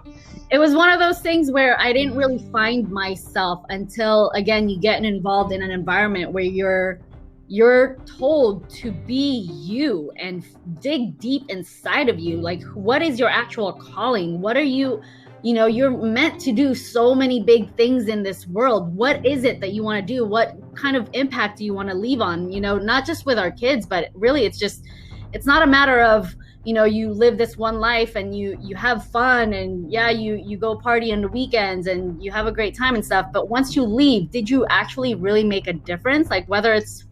It was one of those things where I didn't really find myself until, again, you get involved in an environment where you're told to be you and dig deep inside of you. Like, what is your actual calling? What are you, you're meant to do so many big things in this world. What is it that you want to do? What kind of impact do you want to leave on, not just with our kids, but really it's not a matter of, you live this one life and you have fun and you go party on the weekends and you have a great time and stuff. But once you leave, did you actually really make a difference? Like whether it's,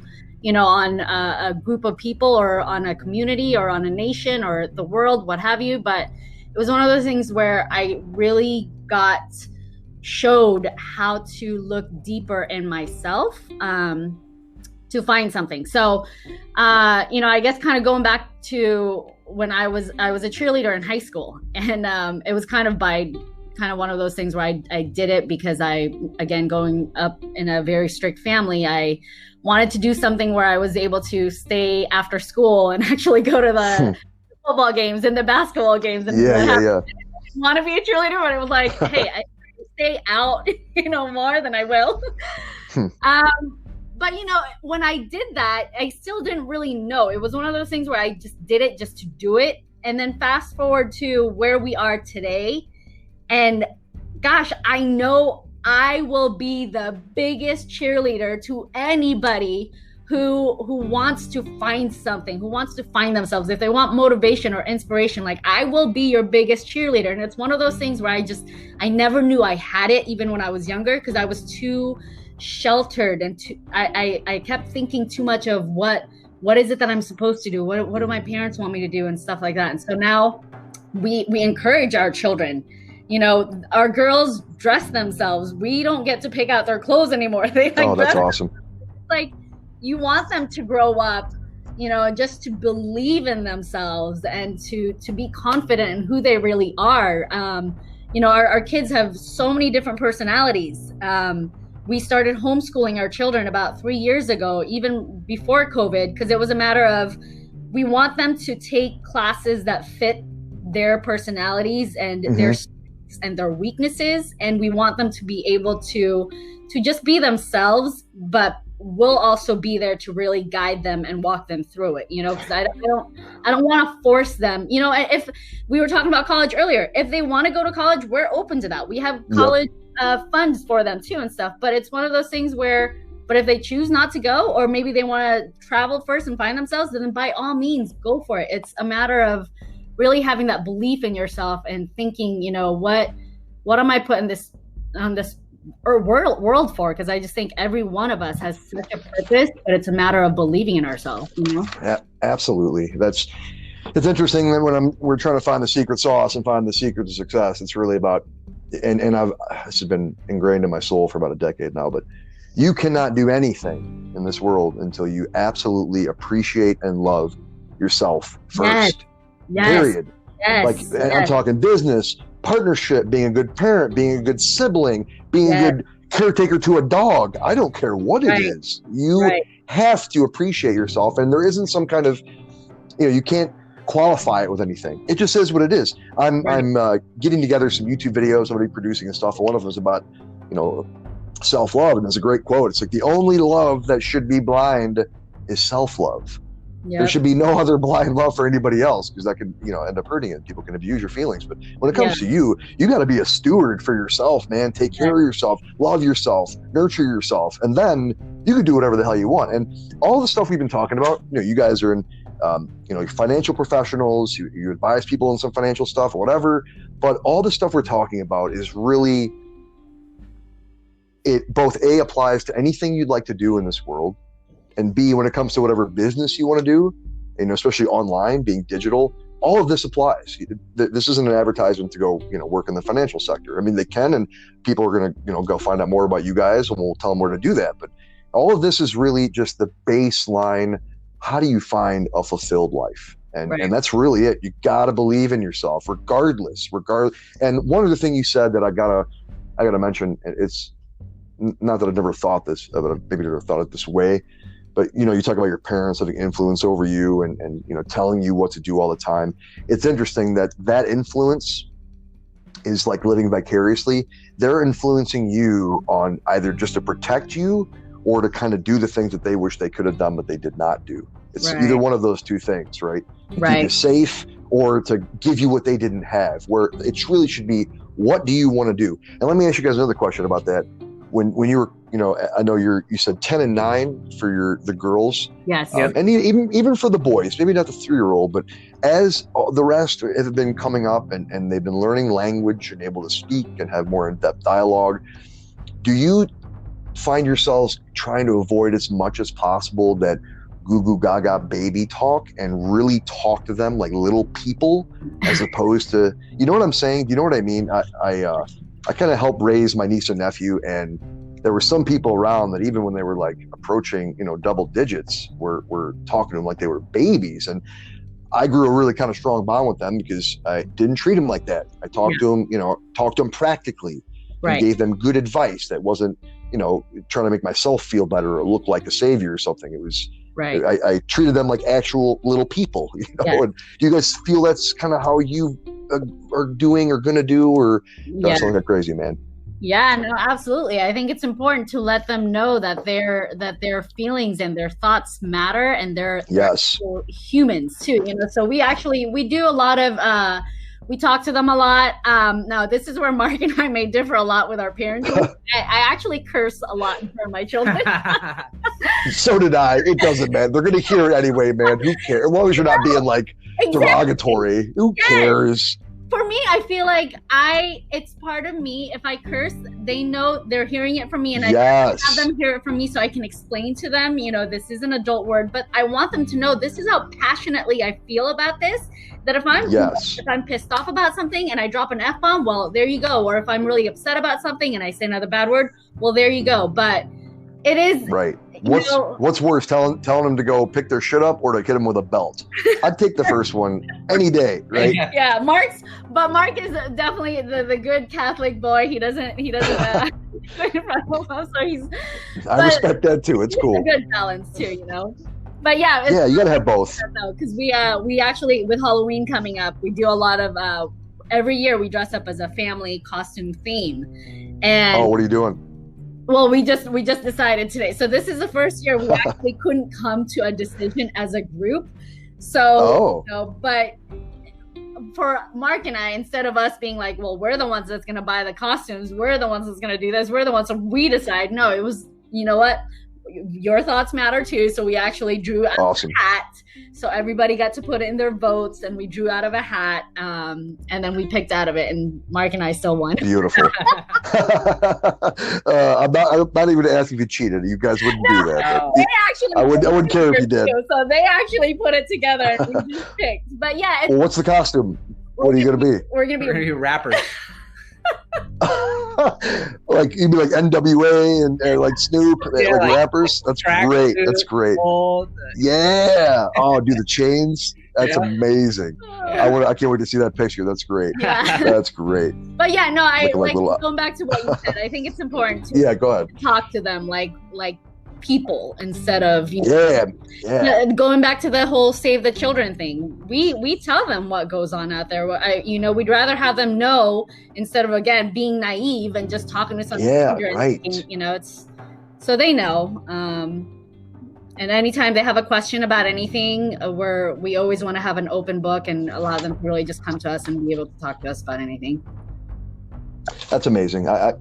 on a group of people or on a community or on a nation or the world, what have you. But it was one of those things where I really showed how to look deeper in myself, to find something. So, I guess kind of going back to when I was a cheerleader in high school, and it was kind of one of those things where I did it because going up in a very strict family, I wanted to do something where I was able to stay after school and actually go to the football games and the basketball games. And I want to be a cheerleader, but it was like, hey, I stay out, more than I will. But, when I did that, I still didn't really know. It was one of those things where I just did it just to do it. And then fast forward to where we are today. And gosh, I know I will be the biggest cheerleader to anybody who wants to find something, who wants to find themselves. If they want motivation or inspiration, like I will be your biggest cheerleader. And it's one of those things where I never knew I had it even when I was younger, because I was too sheltered and I kept thinking too much of what is it that I'm supposed to do? What do my parents want me to do and stuff like that. And so now we encourage our children. Our girls dress themselves. We don't get to pick out their clothes anymore. That's awesome. Like you want them to grow up, just to believe in themselves and to be confident in who they really are. Our kids have so many different personalities. We started homeschooling our children about 3 years ago, even before COVID, because it was a matter of we want them to take classes that fit their personalities and their strengths and their weaknesses, and we want them to be able to just be themselves, but we'll also be there to really guide them and walk them through it, because I don't want to force them. If we were talking about college earlier, if they want to go to college, we're open to that. We have college funds for them too and stuff, but it's one of those things where, but if they choose not to go, or maybe they want to travel first and find themselves, then by all means go for it. It's a matter of really having that belief in yourself and thinking, what am I putting this world for? Because I just think every one of us has such a purpose, but it's a matter of believing in ourselves. Yeah, absolutely. It's interesting that when we're trying to find the secret sauce and find the secret to success, it's really about, and this has been ingrained in my soul for about a decade now, but you cannot do anything in this world until you absolutely appreciate and love yourself first. Yes. Period. Yes. I'm talking business, partnership, being a good parent, being a good sibling, being a good caretaker to a dog. I don't care what it is. You have to appreciate yourself, and there isn't some kind of, you can't qualify it with anything. It just is what it is. I'm getting together some YouTube videos. I'm going to be producing and stuff. One of them is about, self-love, and there's a great quote. It's like, the only love that should be blind is self-love. Yep. There should be no other blind love for anybody else, because that could, end up hurting it. People can abuse your feelings. But when it comes to you got to be a steward for yourself, man. Take care of yourself, love yourself, nurture yourself, and then you can do whatever the hell you want. And all the stuff we've been talking about, you guys are in, financial professionals. You advise people in some financial stuff or whatever. But all the stuff we're talking about is really, it both A, applies to anything you'd like to do in this world, and B, when it comes to whatever business you want to do, especially online, being digital, all of this applies. This isn't an advertisement to go, work in the financial sector. I mean, they can, and people are going to, go find out more about you guys, and we'll tell them where to do that. But all of this is really just the baseline. How do you find a fulfilled life? And that's really it. You got to believe in yourself, regardless. And one other thing you said that I gotta mention, it's not that I've never thought this, but I've maybe never thought it this way. But, you talk about your parents having influence over you and telling you what to do all the time. It's interesting that influence is like living vicariously. They're influencing you on either just to protect you or to kind of do the things that they wish they could have done, but they did not do. It's either one of those two things, right? Keep you safe or to give you what they didn't have, where it really should be, what do you want to do? And let me ask you guys another question about that. When you were, I know you said 10 and 9 for the girls. Yes. And even for the boys, maybe not the 3-year-old, but as the rest have been coming up and they've been learning language and able to speak and have more in-depth dialogue, do you find yourselves trying to avoid as much as possible that goo goo gaga baby talk and really talk to them like little people, as opposed to, you know what I'm saying? Do you know what I mean? I kind of helped raise my niece and nephew, and there were some people around that even when they were like approaching, double digits, were talking to them like they were babies. And I grew a really kind of strong bond with them because I didn't treat them like that. I talked to them, practically, and gave them good advice that wasn't, trying to make myself feel better or look like a savior or something. It was, I treated them like actual little people, And do you guys feel that's kind of how you are doing or going to do, or that's something like crazy, man? Yeah, no, absolutely. I think it's important to let them know that their feelings and their thoughts matter, and they're humans too. So we do a lot of we talk to them a lot. Now this is where Mark and I may differ a lot with our parenting. I actually curse a lot in front of my children. So did I. It doesn't matter. They're going to hear it anyway, man. Who cares? As long as you're not being like derogatory. Who cares? For me, I feel like it's part of me. If I curse, they know they're hearing it from me, and I have them hear it from me so I can explain to them, this is an adult word, but I want them to know this is how passionately I feel about this, that if I'm pissed off about something and I drop an F-bomb, well, there you go. Or if I'm really upset about something and I say another bad word, well, there you go. But it is right. What's worse, telling them to go pick their shit up or to hit them with a belt? I'd take the first one any day, right? Yeah, Mark is definitely the good Catholic boy. He doesn't so I respect that too. It's cool. A good balance too, But yeah, you gotta have both. Because we actually, with Halloween coming up, we do a lot of every year we dress up as a family costume theme. And what are you doing? Well, we just decided today. So this is the first year we actually couldn't come to a decision as a group. So, but for Mark and I, instead of us being like, well, we're the ones that's going to buy the costumes, we're the ones that's going to do this, we're the ones. So we decide, no, it was, you know what? Your thoughts matter too. So we actually drew out a hat. So everybody got to put in their votes, and we drew out of a hat, and then we picked out of it, and Mark and I still won. Beautiful. I'm not even asking if you cheated. You guys wouldn't do that. I wouldn't care if you did. So they actually put it together and we just picked. But yeah. Well, what's the costume? What are you going to be? We're going to be rappers. Like you'd be like NWA and like Snoop, like rappers. That's great. That's great. Yeah. Oh, do the chains. That's amazing. I can't wait to see that picture. That's great. Yeah. That's great. But yeah, no, going back to what you said, I think it's important to go ahead. Talk to them like people instead of going back to the whole save the children thing. We tell them what goes on out there. We'd rather have them know instead of again being naive and just talking to some stranger. Right. It's so they know. And anytime they have a question about anything, we always want to have an open book and allow them to really just come to us and be able to talk to us about anything. That's amazing. I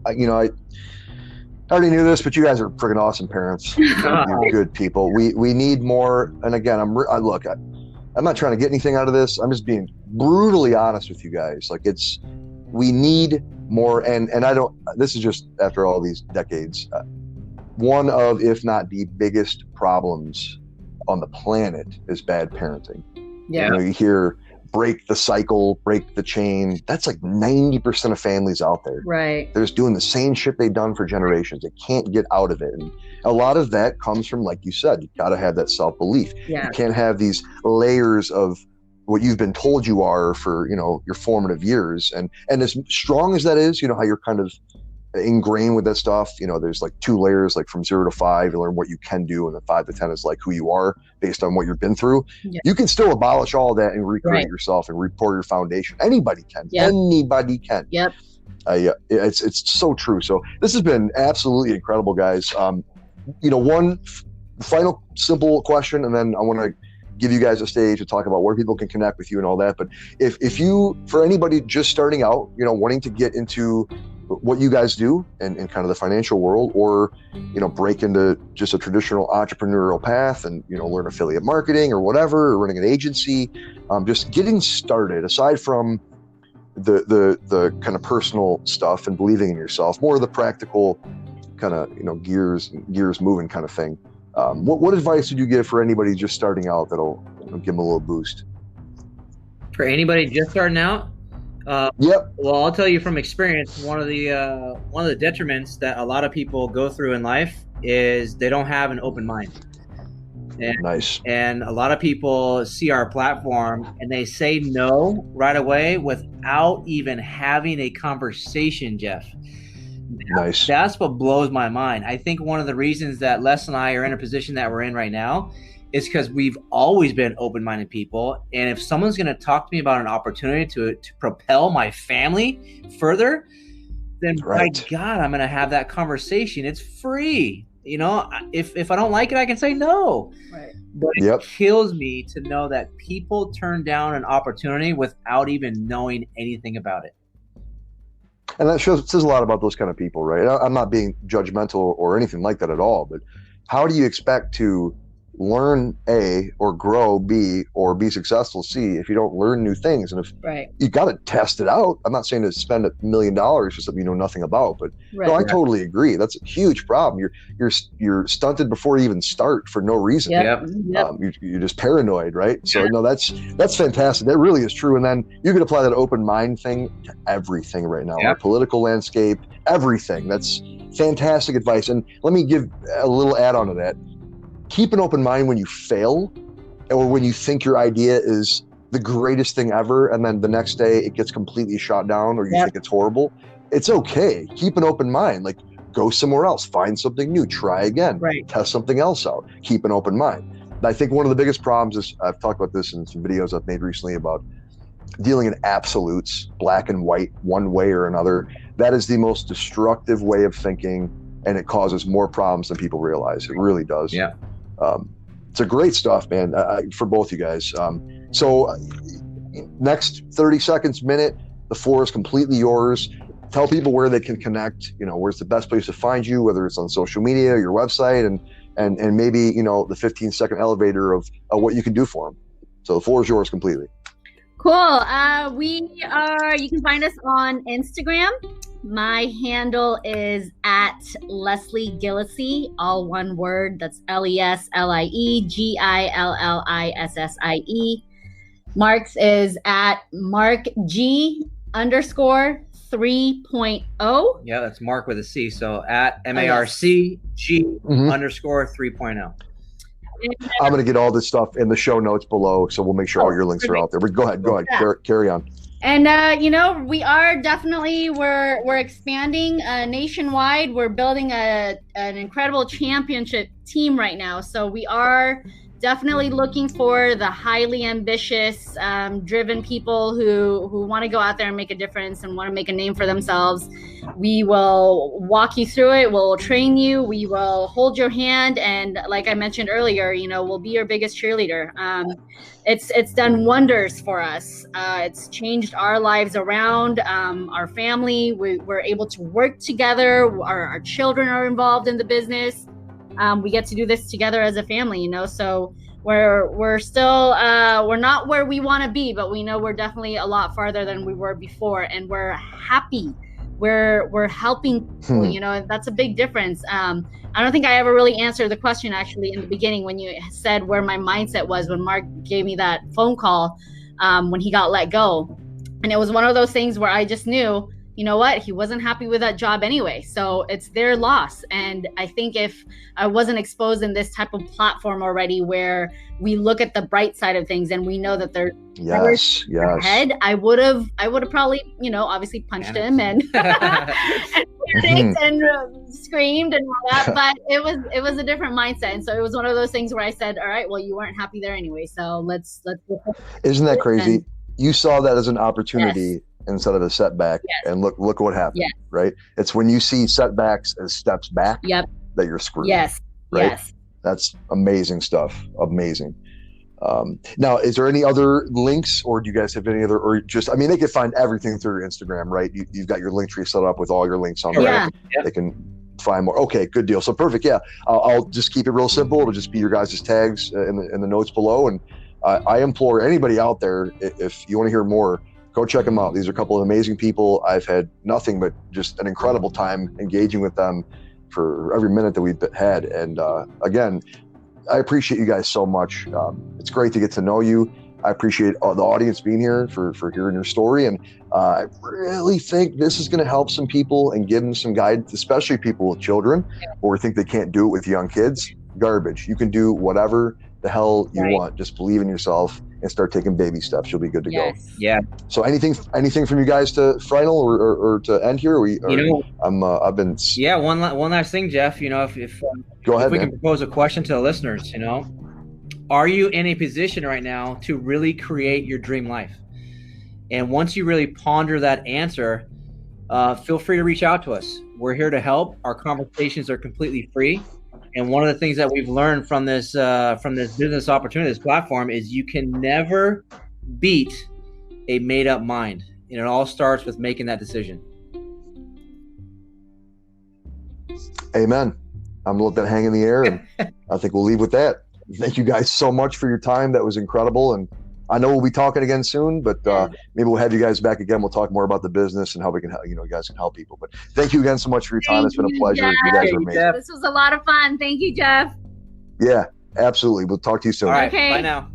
already knew this, but you guys are freaking awesome parents. You're good people. We need more. And again, I'm not trying to get anything out of this. I'm just being brutally honest with you guys. Like we need more. And this is just after all these decades, one of, if not the biggest problems on the planet is bad parenting. Yeah. You hear break the cycle, break the chain. That's like 90% of families out there. Right. They're just doing the same shit they've done for generations. They can't get out of it. And a lot of that comes from, like you said, you got to have that self-belief. Yeah. You can't have these layers of what you've been told you are for, your formative years. And as strong as that is, how you're kind of ingrained with that stuff, there's like 2 layers, like from 0 to 5, you learn what you can do, and then 5 to 10 is like who you are based on what you've been through. Yeah. You can still abolish all that and recreate yourself and report your foundation. Anybody can. Yep. Anybody can. Yep. Yeah, it's so true. So this has been absolutely incredible, guys. One final simple question, and then I want to give you guys a stage to talk about where people can connect with you and all that. But if you, for anybody just starting out, wanting to get into what you guys do and kind of the financial world, or break into just a traditional entrepreneurial path and learn affiliate marketing or whatever, or running an agency, just getting started, aside from the kind of personal stuff and believing in yourself, more of the practical kind of gears moving kind of thing, what advice would you give for anybody just starting out that'll give them a little boost? For anybody just starting out, yep. Well, I'll tell you from experience, one of the detriments that a lot of people go through in life is they don't have an open mind. Nice. And a lot of people see our platform and they say no right away without even having a conversation, Jeff. Nice. That's what blows my mind. I think one of the reasons that Les and I are in a position that we're in right now is because we've always been open-minded people. And if someone's going to talk to me about an opportunity to propel my family further, then by God, I'm going to have that conversation. It's free. If I don't like it, I can say no. Right. But it kills me to know that people turn down an opportunity without even knowing anything about it. And that says a lot about those kind of people, right? I'm not being judgmental or anything like that at all, but how do you expect to learn A, or grow B, or be successful C, if you don't learn new things? And if you got to test it out. I'm not saying to spend $1 million for something you know nothing about, but no, I totally agree. That's a huge problem. You're stunted before you even start for no reason. Yep. You're just paranoid, right? So no, that's fantastic. That really is true. And then you could apply that open mind thing to everything right now. Our political landscape, everything. That's fantastic advice. And let me give a little add-on to that. Keep an open mind when you fail, or when you think your idea is the greatest thing ever, and then the next day it gets completely shot down, or you think it's horrible. It's okay. Keep an open mind. Like, go somewhere else, find something new, try again, test something else out. Keep an open mind. And I think one of the biggest problems is, I've talked about this in some videos I've made recently, about dealing in absolutes, black and white, one way or another. That is the most destructive way of thinking, and it causes more problems than people realize. It really does. Yeah. It's a great stuff, man, for both you guys. So next 30 seconds, minute, the floor is completely yours. Tell people where they can connect, where's the best place to find you, whether it's on social media, your website, and maybe, the 15-second elevator of what you can do for them. So the floor is yours completely. Cool. You can find us on Instagram. My handle is at Leslie Gillissie, all one word. That's LESLIE GILLISSIE. Mark's is at Marc G _3.0. Yeah, that's Mark with a C. So at MARC G _3.0. I'm going to get all this stuff in the show notes below, so we'll make sure all your links are out there. But go ahead. Carry on. And we are definitely we're expanding nationwide. We're building an incredible championship team right now. So we are definitely looking for the highly ambitious, driven people who want to go out there and make a difference and want to make a name for themselves. We will walk you through it. We'll train you. We will hold your hand. And like I mentioned earlier, we'll be your biggest cheerleader. It's done wonders for us. It's changed our lives around, our family. We're able to work together. Our children are involved in the business. We get to do this together as a family, so we're still we're not where we want to be, but we know we're definitely a lot farther than we were before, and we're happy. We're helping people, that's a big difference. I don't think I ever really answered the question actually in the beginning when you said where my mindset was when Mark gave me that phone call. when he got let go. And it was one of those things where I just knew, you know what, he wasn't happy with that job anyway. So it's their loss. And I think if I wasn't exposed in this type of platform already, where we look at the bright side of things and we know that they're ahead, I would have probably, you know, obviously punched him and and screamed and all that. But it was a different mindset. And so it was one of those things where I said, all right, well, you weren't happy there anyway, so let's Isn't that crazy? You saw that as an opportunity instead of a setback, and look what happened. Right? It's when you see setbacks as steps back that you're screwed. Right? That's amazing stuff. Amazing. Now, is there any other links, or do you guys have any other, or just, I mean, they can find everything through your Instagram, right? You've got your link tree set up with all your links on there. They can find more. Okay, good deal. So perfect. Yeah. I'll just keep it real simple. It'll just be your guys' tags in the notes below. And I implore anybody out there, if you want to hear more, go check them out. These are a couple of amazing people. I've had nothing but just an incredible time engaging with them for every minute that we've had. And again, I appreciate you guys so much. It's great to get to know you. I appreciate the audience being here for hearing your story. And I really think this is going to help some people and give them some guidance, especially people with children or think they can't do it with young kids. Garbage. You can do whatever the hell you want. Just believe in yourself and start taking baby steps. You'll be good to go. Yeah. So anything from you guys to final or to end here? I've been. Yeah. One last thing, Jeff. You know, if go ahead, we can propose a question to the listeners. You know, are you in a position right now to really create your dream life? And once you really ponder that answer, feel free to reach out to us. We're here to help. Our conversations are completely free. And one of the things that we've learned from this business opportunity, this platform, is you can never beat a made-up mind. And it all starts with making that decision. Amen. I'm going to let that hang in the air, and I think we'll leave with that. Thank you guys so much for your time. That was incredible. And I know we'll be talking again soon, but maybe we'll have you guys back again. We'll talk more about the business and how we can, you guys can help people. But thank you again so much for your time. It's been a pleasure. Jeff. You guys are amazing. This was a lot of fun. Thank you, Jeff. Yeah, absolutely. We'll talk to you soon. All right. Okay. Bye now.